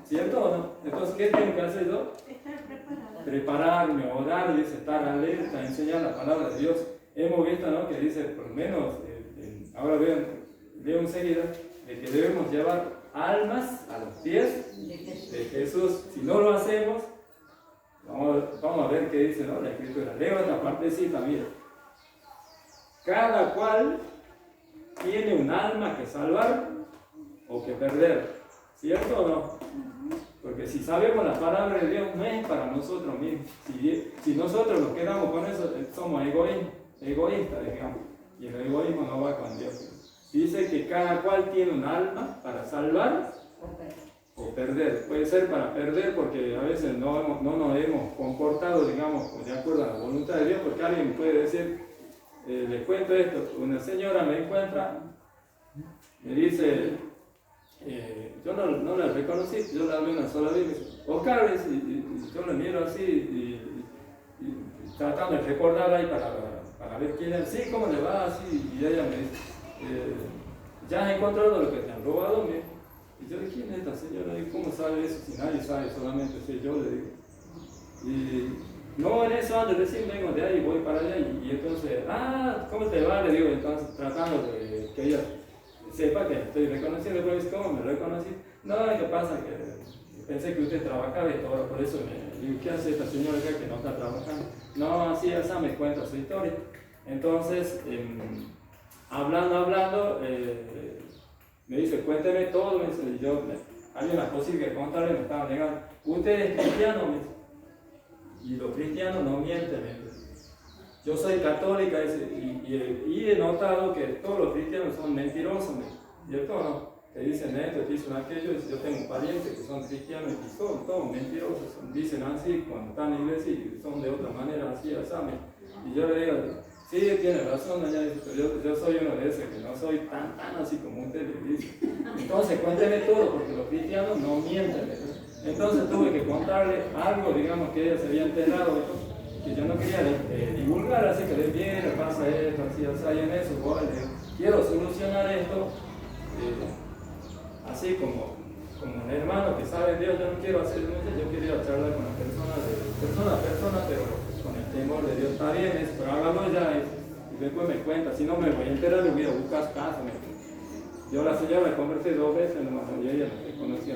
¿cierto o no? Entonces, ¿qué tengo que hacer yo? Estar preparado. Prepararme, orar, dice, estar alerta, enseñar la palabra de Dios. Hemos visto, ¿no?, que dice, por lo menos, ahora leo enseguida, de que debemos llevar almas a los pies de Jesús. Si no lo hacemos, vamos a ver qué dice, ¿no?, la Escritura. Leo esta partecita, mira. Cada cual tiene un alma que salvar o que perder, ¿cierto o no? Porque si sabemos la palabra de Dios, no es para nosotros mismos. Si nosotros nos quedamos con eso, somos egoístas, digamos, y el egoísmo no va con Dios. Dice que cada cual tiene un alma para salvar o perder. Puede ser para perder porque a veces no nos hemos comportado, digamos, de acuerdo a la voluntad de Dios, porque alguien puede decir, les cuento esto, una señora me encuentra, me dice, yo no la reconocí, yo la vi una sola vez, me dice, Oscar, y yo la miro así, y tratando de recordar ahí para ver quién es, sí, cómo le va, así, y ella me dice, ¿ya has encontrado lo que te han robado? Y yo, ¿quién es esta señora? ¿Y cómo sabe eso si nadie sabe? Solamente sé yo, le digo. Y no, en eso ando, recién vengo de ahí, voy para allá, y entonces, ¿cómo te va? Le digo, entonces tratando de que ella sepa que estoy reconociendo, pues, ¿cómo me reconocí? No, ¿qué pasa? Que pensé que usted trabajaba y todo, por eso me digo, ¿qué hace esta señora acá que no está trabajando? No, así, esa me cuenta su historia. Entonces, hablando, me dice, cuénteme todo, me dice, y yo, había una cosita que contarle, me estaba negando. ¿Usted es cristiano? Me dice. Y los cristianos no mienten, me dice. Yo soy católica, y he notado que todos los cristianos son mentirosos, me dice. ¿Cierto o no? Te dicen esto, te dicen aquello, yo tengo parientes que son cristianos y son todos mentirosos, dicen así cuando están en la iglesia y son de otra manera, así, y yo le digo, sí, tiene razón, ella dice, pero yo soy uno de esos, que no soy tan así como usted le dice. Entonces cuénteme todo, porque los cristianos no mienten. Entonces tuve que contarle algo, digamos, que ella se había enterado, que yo no quería divulgar, así que le viene, pasa esto, así, en eso, quiero solucionar esto, así como un hermano que sabe Dios, yo no quiero hacer mucho, yo quería charlar con la persona a persona, pero con el temor de Dios. Está bien, pero hágalo ya y después me cuenta, si no me voy a enterar, le voy a buscar casa. Yo a la señora la conversé 2 veces nomás, y ella me reconoció.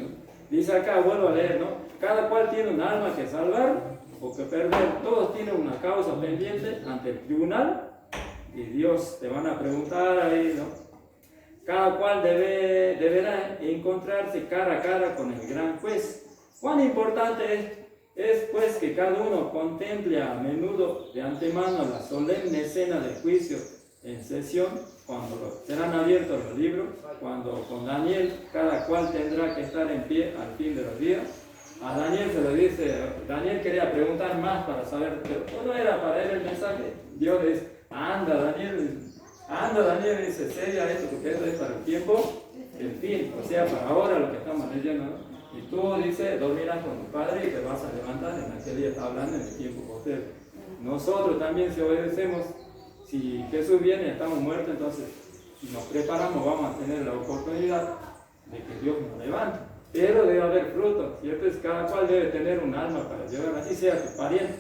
Dice acá, vuelvo a leer, ¿no? Cada cual tiene un alma que salvar o que perder, todos tienen una causa pendiente ante el tribunal y Dios te van a preguntar ahí, ¿no? Cada cual deberá encontrarse cara a cara con el gran juez. ¿Cuán importante es pues que cada uno contemple a menudo de antemano la solemne escena del juicio en sesión, cuando serán abiertos los libros, cuando con Daniel cada cual tendrá que estar en pie al fin de los días? A Daniel se le dice, Daniel quería preguntar más para saber, pero no era para él el mensaje. Dios le dice, anda Daniel, dice, seria esto, porque esto es para el tiempo, el fin, o sea, para ahora lo que estamos leyendo, ¿no? Y tú, dice, dormirás con tu padre y te vas a levantar, en aquel día está hablando en el tiempo posterior. Nosotros también, si obedecemos, si Jesús viene y estamos muertos, entonces, si nos preparamos, vamos a tener la oportunidad de que Dios nos levante. Pero debe haber fruto, ¿cierto? Cada cual debe tener un alma para llevar, así sea tu pariente,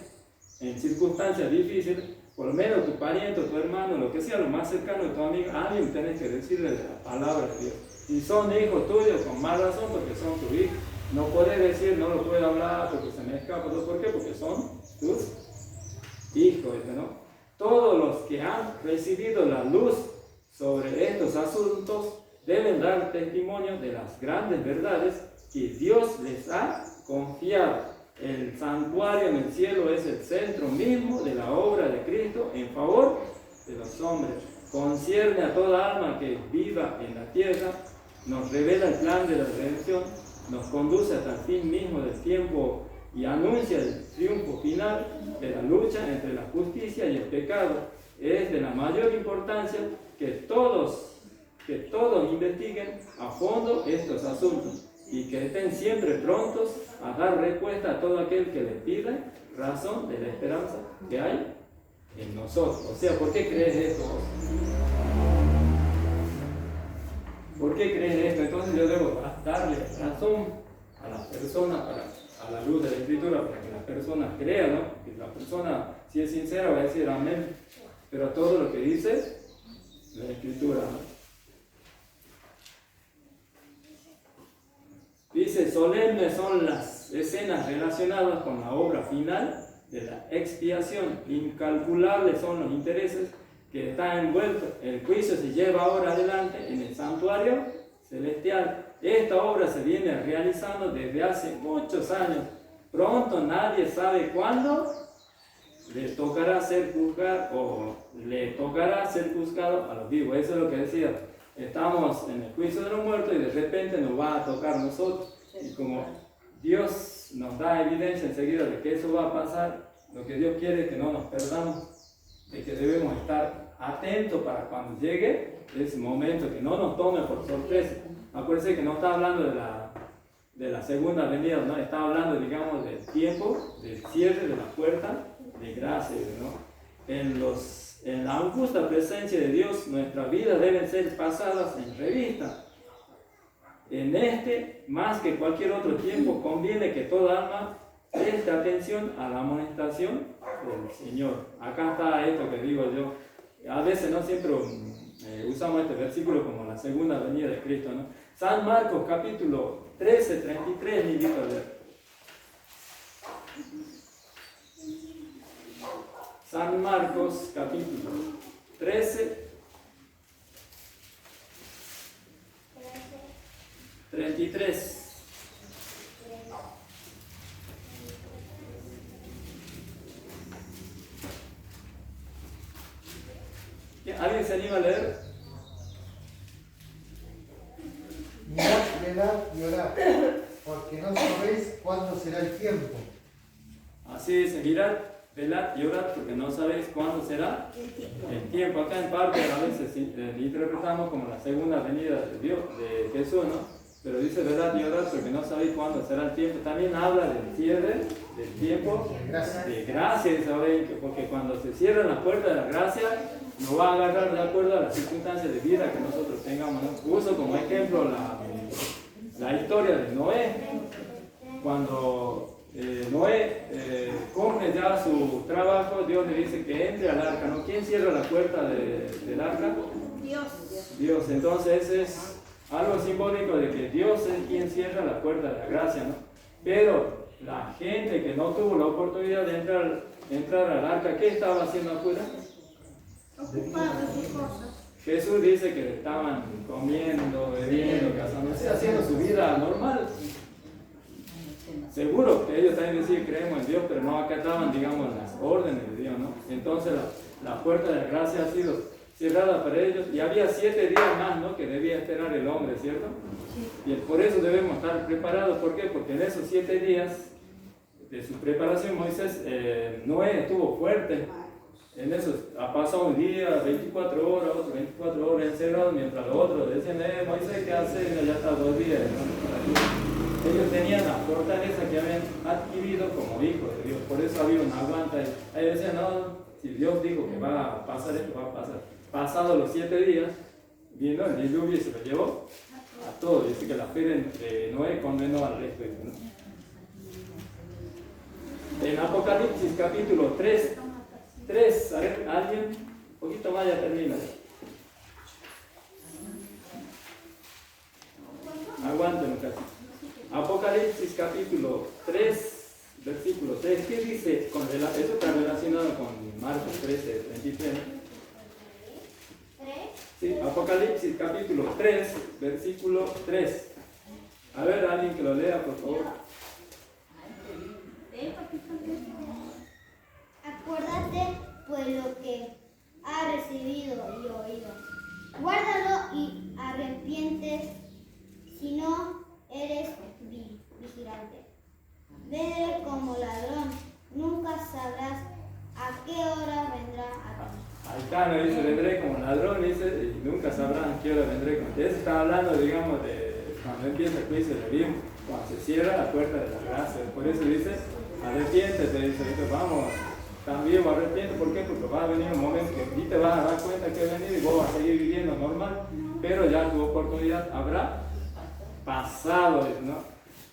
en circunstancias difíciles, por lo menos tu pariente, tu hermano, lo que sea, lo más cercano de tu amigo, a alguien tenés que decirle de la palabra de Dios. Si son hijos tuyos, con más razón, porque son tus hijos. No puedes decir, no lo puedo hablar porque se me escapa. ¿Por qué? Porque son tus hijos, ¿no? Todos los que han recibido la luz sobre estos asuntos deben dar testimonio de las grandes verdades que Dios les ha confiado. El santuario en el cielo es el centro mismo de la obra de Cristo en favor de los hombres. Concierne a toda alma que viva en la tierra, nos revela el plan de la redención, nos conduce hasta el fin mismo del tiempo y anuncia el triunfo final de la lucha entre la justicia y el pecado. Es de la mayor importancia que todos investiguen a fondo estos asuntos y que estén siempre prontos a dar respuesta a todo aquel que les pida razón de la esperanza que hay en nosotros. O sea, ¿por qué crees esto? ¿Por qué crees esto? Entonces yo debo darle razón a la persona a la luz de la Escritura para que la persona crea, ¿no? Que la persona, si es sincera, va a decir amén. Pero todo lo que dice la Escritura, ¿no? Dice, solemnes son las escenas relacionadas con la obra final de la expiación. Incalculables son los intereses que están envueltos. El juicio se lleva ahora adelante en el santuario celestial. Esta obra se viene realizando desde hace muchos años. Pronto nadie sabe cuándo le tocará ser juzgado a los vivos. Eso es lo que decía. Estamos en el juicio de los muertos y de repente nos va a tocar a nosotros. Y como Dios nos da evidencia enseguida de que eso va a pasar, lo que Dios quiere es que no nos perdamos, de que debemos estar atentos para cuando llegue ese momento, que no nos tome por sorpresa. Acuérdense que no está hablando de la segunda venida, no está hablando, digamos, del tiempo, del cierre de la puerta de gracia, ¿no? En la augusta presencia de Dios, nuestras vidas deben ser pasadas en revista. En este, más que cualquier otro tiempo, conviene que toda alma preste atención a la amonestación del Señor. Acá está esto que digo yo. A veces no siempre usamos este versículo como la segunda venida de Cristo, ¿no? San Marcos capítulo 13, 33, me invito a leer. San Marcos capítulo 13, 33. ¿Alguien se anima a leer? Mirad, velad y orad, porque no sabéis cuándo será el tiempo. Así dice, mirad, velad y orad, porque no sabéis cuándo será el tiempo. Acá en parte a veces interpretamos como la segunda venida de Dios, de Jesús, ¿no? Pero dice velad y orad, porque no sabéis cuándo será el tiempo. También habla del cierre del tiempo de gracia, ¿saben? Porque cuando se cierran las puertas de la gracia, nos va a agarrar de acuerdo a las circunstancias de vida que nosotros tengamos, ¿no? Uso como ejemplo la historia de Noé. Cuando Noé cumple ya su trabajo, Dios le dice que entre al arca, ¿no? ¿Quién cierra la puerta del arca? Dios. Entonces es algo simbólico de que Dios es quien cierra la puerta de la gracia, ¿no? Pero la gente que no tuvo la oportunidad de entrar al arca, ¿qué estaba haciendo afuera? Jesús dice que estaban comiendo, bebiendo, casándose, haciendo su vida normal. Seguro que ellos también decían creemos en Dios, pero no acataban, digamos, las órdenes de Dios, ¿no? Entonces la puerta de la gracia ha sido cerrada para ellos y había 7 días más, ¿no? Que debía esperar el hombre, ¿cierto? Y por eso debemos estar preparados. ¿Por qué? Porque en esos 7 días de su preparación Moisés, Noé estuvo fuerte. En eso ha pasado un día, 24 horas, otro 24 horas encerrados, mientras los otros decían, Moisés, ¿qué hace? Ya está 2 días, ¿no? Ellos tenían la fortaleza que habían adquirido como hijos de Dios, por eso había un aguante. Ellos decían, no, si Dios dijo que va a pasar esto, va a pasar. Pasados los 7 días, vino el diluvio y se lo llevó a todos. Dice que la fe de Noé condenó al resto, ¿no? En Apocalipsis capítulo 3, a ver, alguien, un poquito más ya termina. Aguántenlo casi. Apocalipsis capítulo 3, versículo 3. ¿Qué dice? Eso está relacionado con Marcos 13, 23. Sí, Apocalipsis capítulo 3, versículo 3. A ver, alguien que lo lea, por favor. Acuérdate pues lo que has recibido y oído. Guárdalo y arrepientes, si no eres vigilante. Vendré como ladrón, nunca sabrás a qué hora vendrá a ti. Ahí está, me dice, vendré como ladrón, dice, y nunca sabrán a qué hora vendré. Eso está hablando, digamos, de cuando empieza el juicio de Dios, cuando se cierra la puerta de la gracia. Por eso dice, arrepiéntete, dice, vamos, también arrepiente. ¿Por qué? Porque va a venir un momento que ni te vas a dar cuenta que ha venido y vos vas a seguir viviendo normal, pero ya tu oportunidad habrá pasado, ¿no?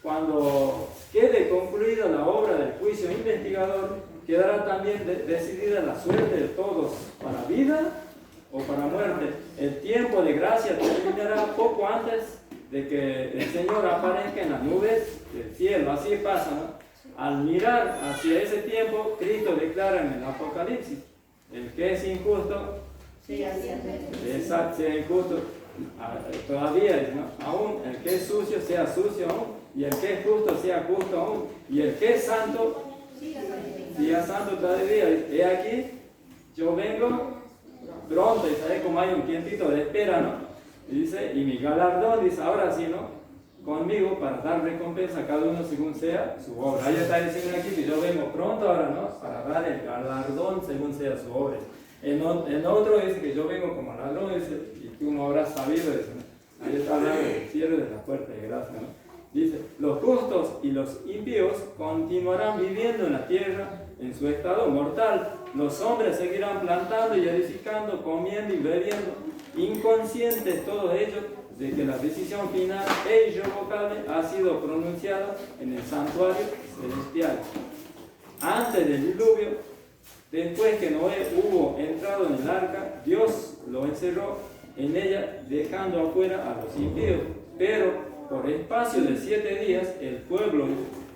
Cuando quede concluida la obra del juicio investigador, quedará también decidida la suerte de todos, para vida o para muerte. El tiempo de gracia terminará poco antes de que el Señor aparezca en las nubes del cielo. Así pasa, ¿no? Al mirar hacia ese tiempo, Cristo declara en el Apocalipsis, el que es injusto, sea injusto todavía, ¿no? Aún el que es sucio sea sucio aún, y el que es justo sea justo aún, y el que es santo sea santo todavía. He aquí, yo vengo pronto, y sabes como hay un tiempito de espera, ¿no? Y dice, y mi galardón, dice, ahora sí, ¿no? conmigo para dar recompensa a cada uno según sea su obra. Ahí está diciendo aquí que yo vengo pronto ahora, ¿no? Para dar el galardón según sea su obra. En otro dice que yo vengo como ladrón, dice, y tú no habrás sabido eso, ¿no? Ahí está hablando del cierre de la puerta de gracia, ¿no? Dice, los justos y los impíos continuarán viviendo en la tierra en su estado mortal. Los hombres seguirán plantando y edificando, comiendo y bebiendo, inconscientes todos ellos de que la decisión final e irrevocable ha sido pronunciada en el santuario celestial. Antes del diluvio, después que Noé hubo entrado en el arca, Dios lo encerró en ella, dejando afuera a los impíos. Pero por espacio de 7 días, el pueblo,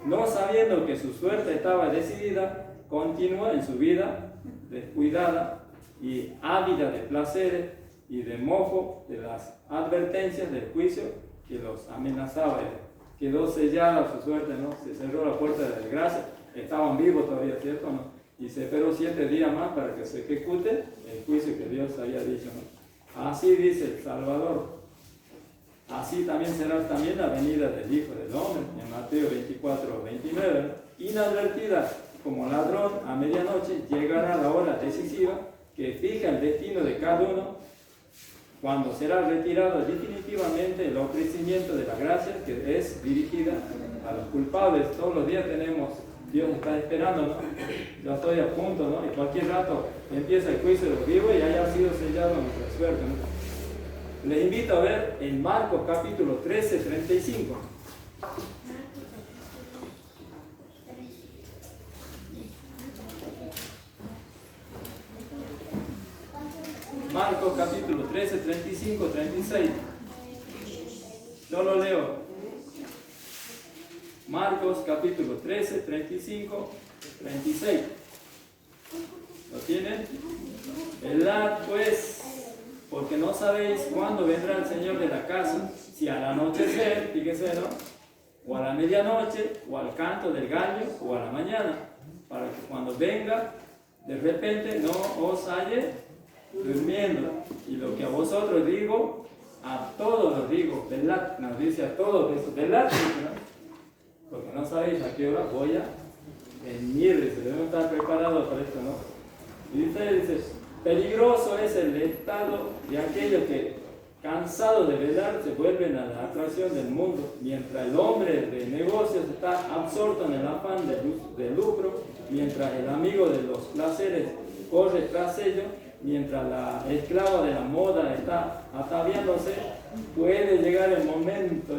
no sabiendo que su suerte estaba decidida, continúa en su vida descuidada y ávida de placeres y de mojo de las advertencias del juicio que los amenazaba. Quedó sellada su suerte, ¿no? Se cerró la puerta de la desgracia. Estaban vivos todavía, ¿cierto? ¿No? Y se esperó 7 días más para que se ejecute el juicio que Dios había dicho, ¿no? Así dice el Salvador. Así también será también la venida del Hijo del Hombre, en Mateo 24, 29. Inadvertida como ladrón a medianoche, llegará la hora decisiva que fija el destino de cada uno, cuando será retirado definitivamente el ofrecimiento de la gracia que es dirigida a los culpables. Todos los días tenemos, Dios está esperando, ¿no? Ya estoy a punto, ¿no? Y cualquier rato empieza el juicio de los vivos y haya sido sellado nuestra suerte, ¿no? Les invito a ver en Marcos capítulo 13, 35. Marcos capítulo 13, 35, 36. Yo lo leo. Marcos capítulo 13, 35, 36. ¿Lo tienen? Velad pues, porque no sabéis cuándo vendrá el Señor de la casa, si al anochecer, fíjese, ¿no? O a la medianoche, o al canto del gallo, o a la mañana, para que cuando venga, de repente no os halle durmiendo. Y lo que a vosotros digo, a todos los digo, velad, nos dice a todos eso, velad, ¿no? Porque no sabéis a qué hora voy a venir, dice, debemos estar preparados para esto, ¿no? Y dice, peligroso es el estado de aquellos que, cansados de velar, se vuelven a la atracción del mundo, mientras el hombre de negocios está absorto en el afán de lucro, mientras el amigo de los placeres corre tras ellos, mientras la esclava de la moda está ataviándose. Puede llegar el momento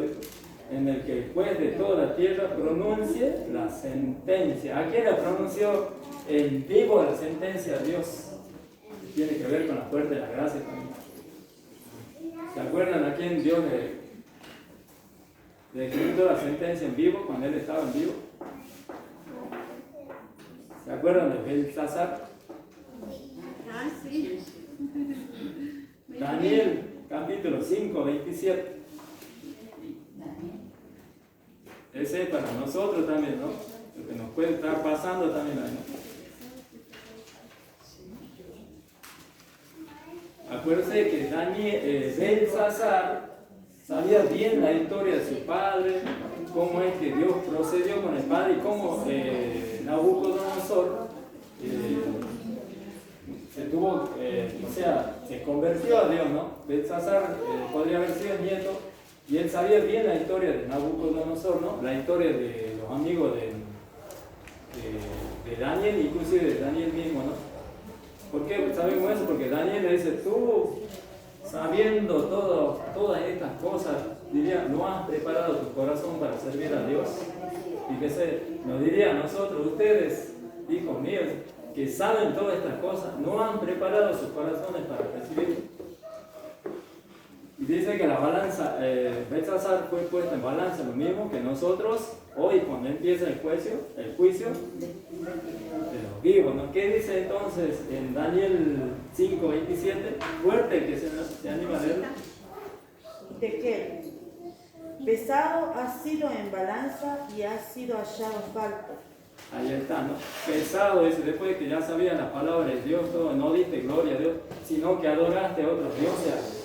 en el que el juez de toda la tierra pronuncie la sentencia. ¿A quién la pronunció en vivo la sentencia? A Dios. Tiene que ver con la puerta de la gracia también. ¿Se acuerdan a quién Dios le ejecutó la sentencia en vivo cuando él estaba en vivo? ¿Se acuerdan de Belsasar? Ah, sí. Daniel, capítulo 5, 27. Ese es para nosotros también, ¿no? Lo que nos puede estar pasando también ahí, ¿no? Acuérdense que Belsasar sabía bien la historia de su padre, cómo es que Dios procedió con el padre y cómo Nabucodonosor se convirtió a Dios, ¿no? Belsasar podría haber sido el nieto y él sabía bien la historia de Nabucodonosor, ¿no? La historia de los amigos de Daniel, inclusive de Daniel mismo, ¿no? ¿Por qué sabemos eso? Porque Daniel le dice, tú, sabiendo todas estas cosas, diría, no has preparado tu corazón para servir a Dios. Fíjese, nos diría a nosotros, ustedes, hijos míos, que saben todas estas cosas, no han preparado sus corazones para recibir. Y dice que la balanza, Belsasar fue puesta en balanza, lo mismo que nosotros, hoy cuando empieza el juicio de los vivos, ¿no? ¿Qué dice entonces en Daniel 5:27? Fuerte, que se anima a leerlo. De que pesado ha sido en balanza y ha sido hallado falto. Ahí está, ¿no? Pesado ese, después de que ya sabían la palabra de Dios, todo, no diste gloria a Dios, sino que adoraste a otros dioses.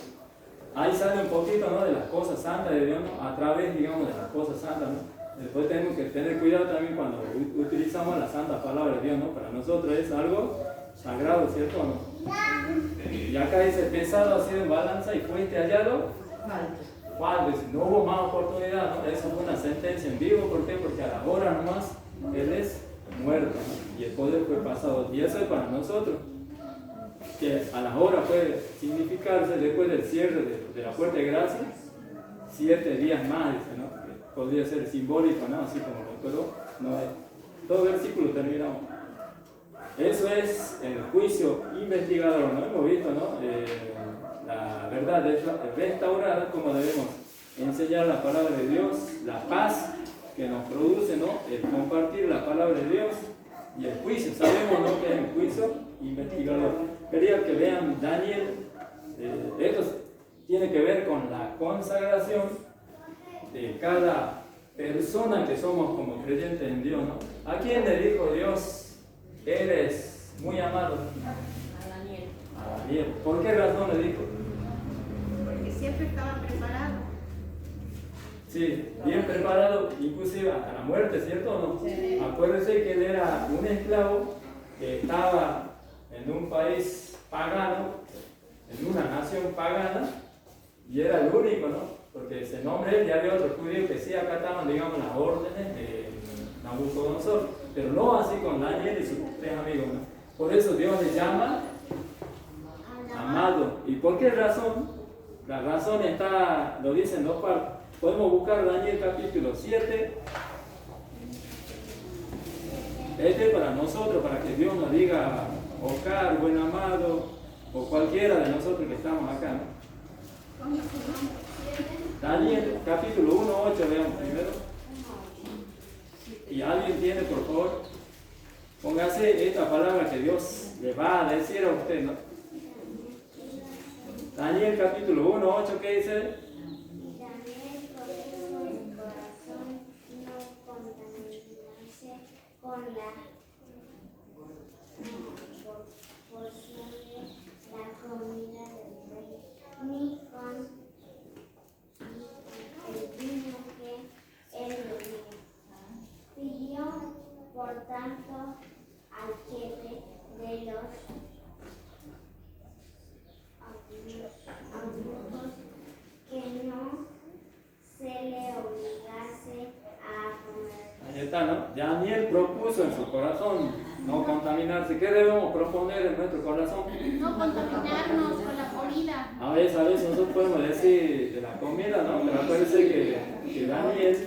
ahí sale un poquito, ¿no?, de las cosas santas de Dios, ¿no?, a través, digamos, de las cosas santas, ¿no? Después tenemos que tener cuidado también cuando utilizamos la santa palabra de Dios, ¿no? Para nosotros es algo sagrado, ¿cierto o no? Y acá dice, pesado ha sido en balanza y fuiste hallado falto. No hubo más oportunidad, ¿no? Eso fue una sentencia en vivo. ¿Por qué? Porque a la hora nomás él es muerto, ¿no? Y el poder fue pasado. Y eso es para nosotros. Que a la hora puede significarse después del cierre de la puerta de gracia, 7 días más, dice, ¿no? Que podría ser simbólico, ¿no? Así como lo pero no es. Todo versículo terminamos. Eso es el juicio investigador, ¿no? Hemos visto, ¿no? La verdad es restaurada, como debemos enseñar la palabra de Dios, la paz que nos produce, ¿no?, el compartir la palabra de Dios, y el juicio. Sabemos, ¿no?, que es el juicio investigador. Quería que vean Daniel. Esto tiene que ver con la consagración de cada persona que somos como creyentes en Dios, ¿no? ¿A quién le dijo Dios, eres muy amado? A Daniel. A Daniel. ¿Por qué razón le dijo? Porque siempre estaba preparado. Sí, bien preparado, inclusive hasta la muerte, ¿cierto o no? Sí. Acuérdense que él era un esclavo que estaba en un país pagano, en una nación pagana, y era el único, ¿no? Porque ese nombre ya había otros judíos que sí acataban, digamos, las órdenes de Nabucodonosor, pero no así con Daniel y sus 3 amigos, ¿no? Por eso Dios le llama amado. ¿Y por qué razón? La razón está, lo dice en 2 partes. Podemos buscar Daniel capítulo 7. Este es para nosotros, para que Dios nos diga, Oscar, buen amado, o cualquiera de nosotros que estamos acá, ¿no? Daniel capítulo 1, 8, veamos primero. Y alguien tiene, por favor, póngase esta palabra que Dios le va a decir a usted, ¿no? Daniel capítulo 1, 8, ¿qué dice? Daniel propuso en corazón no contaminarse con la porción de la comida del rey, ni con el vino que él bebía. Pidió, por tanto, al jefe de los eunucos que no se le obligase a comer. Ahí está, ¿no? Daniel propuso en su corazón no contaminarse. ¿Qué debemos proponer en nuestro corazón? No contaminarnos con la comida. A veces nosotros podemos decir de la comida, ¿no? Pero acuérdense que Daniel,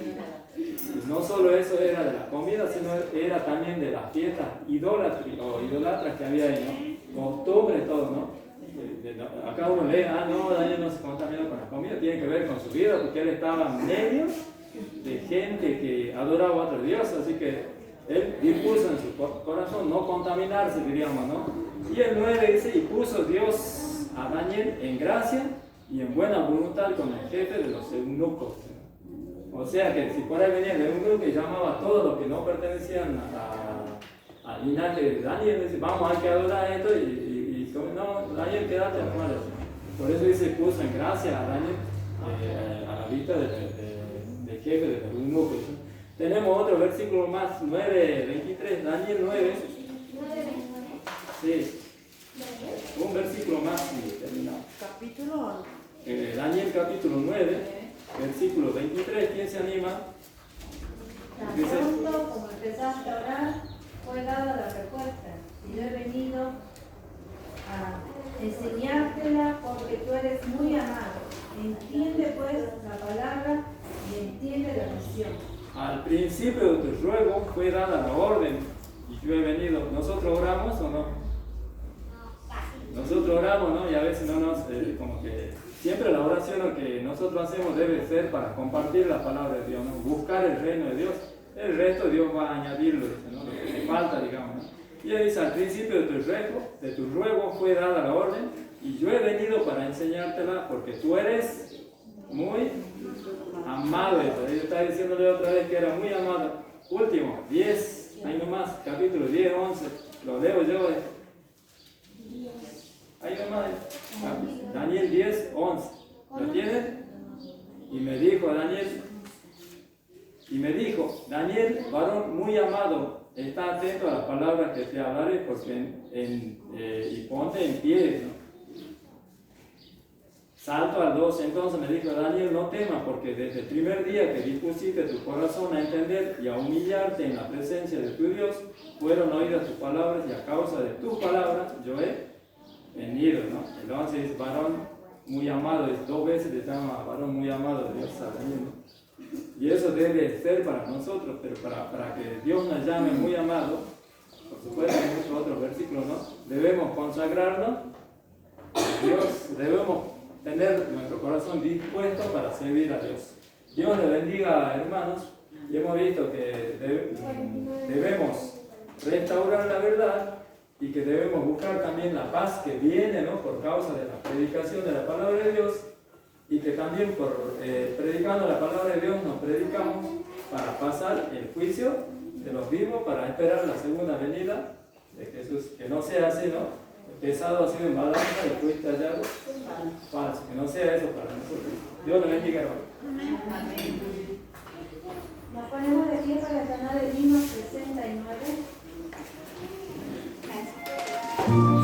no solo eso era de la comida, sino era también de las fiestas idolatras que había ahí, ¿no? Costumbre, todo, ¿no? Acá uno lee, no, Daniel no se contamina con la comida, tiene que ver con su vida, porque él estaba en medio de gente que adoraba a otro Dios, así que él dispuso en su corazón no contaminarse, diríamos, ¿no? Y el 9 dice, y puso Dios a Daniel en gracia y en buena voluntad con el jefe de los eunucos. O sea que si por ahí venía el eunuco y llamaba a todos los que no pertenecían al linaje de Daniel, dice, vamos, hay que adorar esto, y no, Daniel, quédate nomás. Por eso dice, puso en gracia a Daniel a la vista del jefe de los eunucos. Tenemos otro versículo más, 9:23, Daniel 9. Sí, un versículo más y terminamos. Capítulo. Daniel capítulo 9, versículo 23, ¿quién se anima? Tan pronto como empezaste a orar, fue dada la respuesta. Y yo he venido a enseñártela porque tú eres muy amado. Entiende pues la palabra y entiende la misión. Al principio de tu ruego fue dada la orden y yo he venido. ¿Nosotros oramos o no? Nosotros oramos, ¿no? Y a veces no nos, como que siempre la oración que nosotros hacemos debe ser para compartir la palabra de Dios, ¿no? Buscar el reino de Dios. El resto Dios va a añadirlo, ¿no? Lo que te falta, digamos, ¿no? Y él dice, al principio de tu ruego fue dada la orden y yo he venido para enseñártela porque tú eres muy amado. Yo estaba diciéndole otra vez que era muy amado. Último, 10, ahí nomás, capítulo 10, 11, lo leo yo. Ahí nomás, Daniel 10, 11. ¿Lo tienen? Y me dijo Daniel, varón muy amado, está atento a las palabras que te hablaré, porque y ponte en pie, ¿no? Salto al 2, entonces me dijo Daniel, no temas, porque desde el primer día que dispusiste tu corazón a entender y a humillarte en la presencia de tu Dios, fueron oídas tus palabras, y a causa de tus palabras yo he venido, ¿no? Entonces, varón muy amado, 2 veces le llama varón muy amado de Dios a Daniel, ¿no? Y eso debe ser para nosotros, pero para que Dios nos llame muy amado, por supuesto hay muchos otros versículos, ¿no? Debemos consagrarnos a Dios, debemos tener nuestro corazón dispuesto para servir a Dios. Dios le bendiga, hermanos, y hemos visto que debemos restaurar la verdad y que debemos buscar también la paz que viene, ¿no?, por causa de la predicación de la palabra de Dios, y que también por predicando la palabra de Dios nos predicamos para pasar el juicio de los vivos, para esperar la segunda venida de Jesús. Que no sea así, ¿no? El pesado ha sido en balanza y fuiste hallado falso. Que no sea eso para nosotros. Dios nos bendiga, hermano. Amén. Nos ponemos de pie para cantar el himno 69. No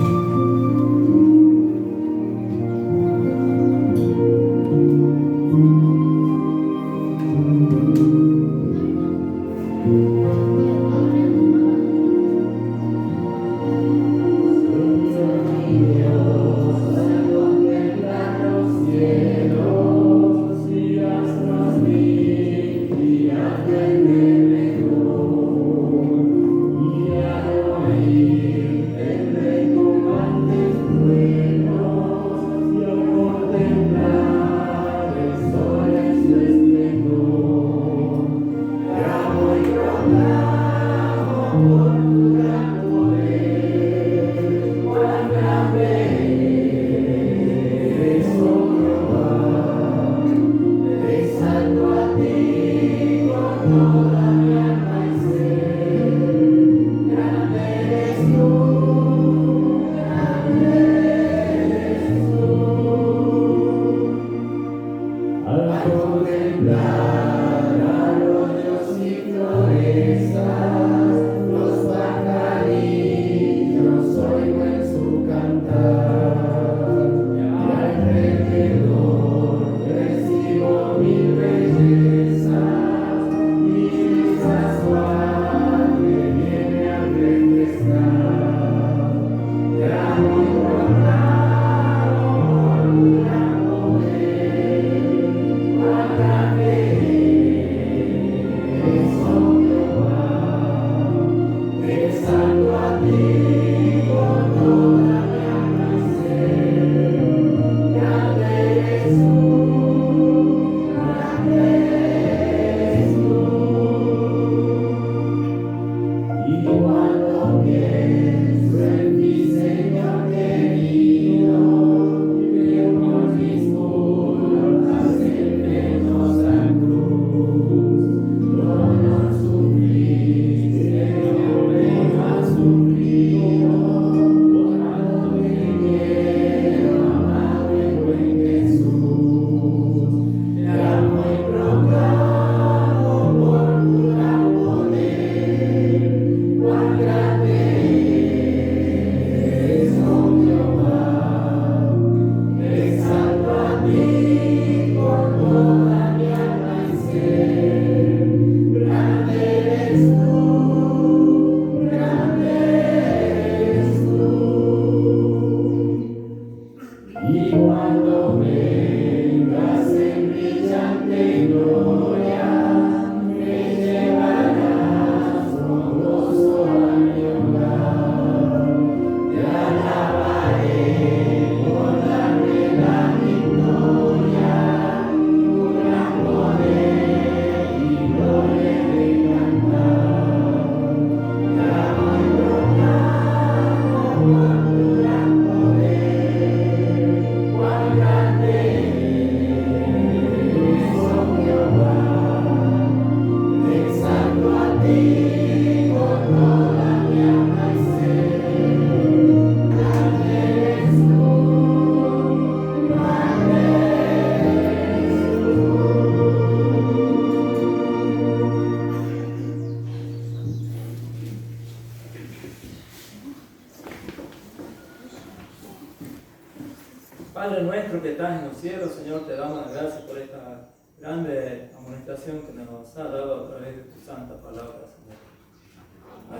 Padre nuestro que estás en los cielos, Señor, te damos las gracias por esta grande amonestación que nos ha dado a través de tu santa palabra, Señor.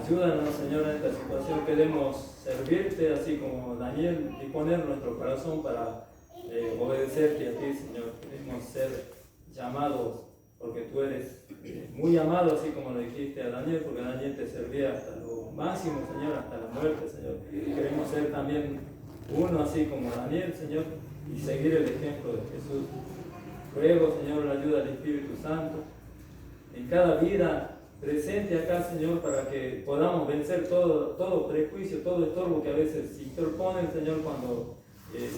Ayúdanos, Señor, en esta situación. Queremos servirte así como Daniel y poner nuestro corazón para obedecerte a ti, Señor. Queremos ser llamados porque tú eres muy amado, así como lo dijiste a Daniel, porque Daniel te servía hasta lo máximo, Señor, hasta la muerte, Señor. Queremos ser también uno así como Daniel, Señor, y seguir el ejemplo de Jesús. Ruego, Señor, la ayuda del Espíritu Santo en cada vida presente acá, Señor, para que podamos vencer todo prejuicio, todo estorbo que a veces se interpone, Señor, cuando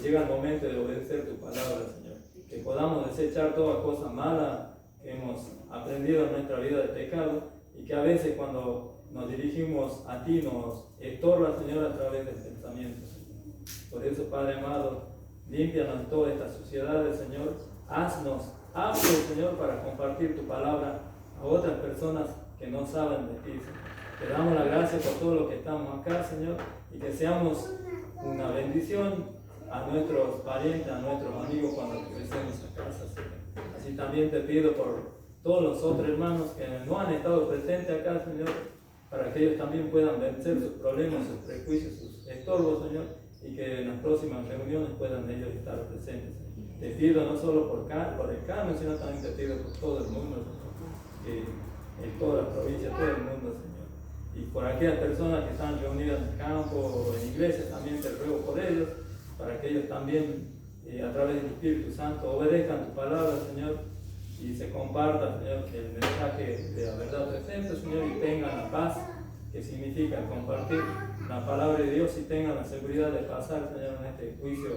llega el momento de obedecer tu palabra, Señor. Que podamos desechar toda cosa mala que hemos aprendido en nuestra vida de pecado y que a veces cuando nos dirigimos a ti nos estorba, Señor, a través del pensamiento, Señor. Por eso, Padre amado, límpianos todas estas suciedades, Señor. Haznos aptos, Señor, para compartir tu palabra a otras personas que no saben de ti, Señor. Te damos la gracia por todo lo que estamos acá, Señor, y que seamos una bendición a nuestros parientes, a nuestros amigos cuando regresemos a casa, Señor. Así también te pido por todos los otros hermanos que no han estado presentes acá, Señor, para que ellos también puedan vencer sus problemas, sus prejuicios, sus estorbos, Señor, y que en las próximas reuniones puedan ellos estar presentes. Te pido no solo por el Carmen, sino también te pido por todo el mundo, Señor, en toda la provincia, todo el mundo, Señor. Y por aquellas personas que están reunidas en el campo o en iglesias, también te ruego por ellos, para que ellos también, a través del Espíritu Santo, obedezcan tu palabra, Señor, y se comparta, Señor, el mensaje de la verdad presente, Señor, y tengan la paz que significa compartir la palabra de Dios y tengan la seguridad de pasar, Señor, en este juicio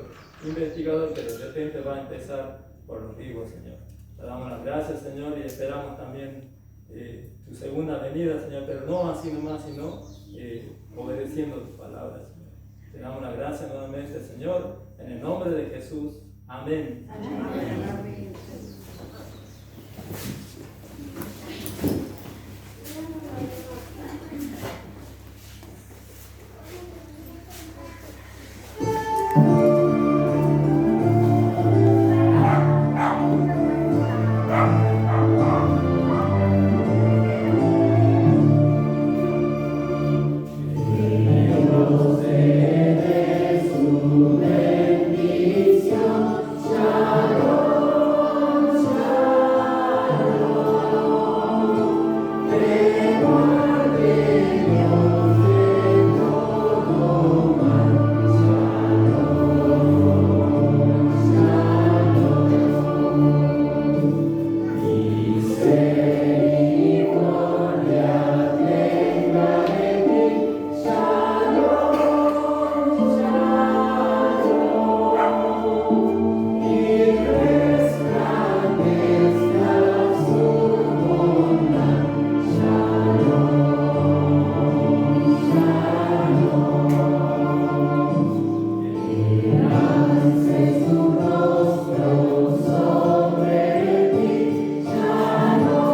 investigador que de repente va a empezar por los vivos, Señor. Te damos las gracias, Señor, y esperamos también tu segunda venida, Señor, pero no así nomás, sino obedeciendo tu palabra, Señor. Te damos las gracias nuevamente, Señor, en el nombre de Jesús. Amén. Amén. Amén.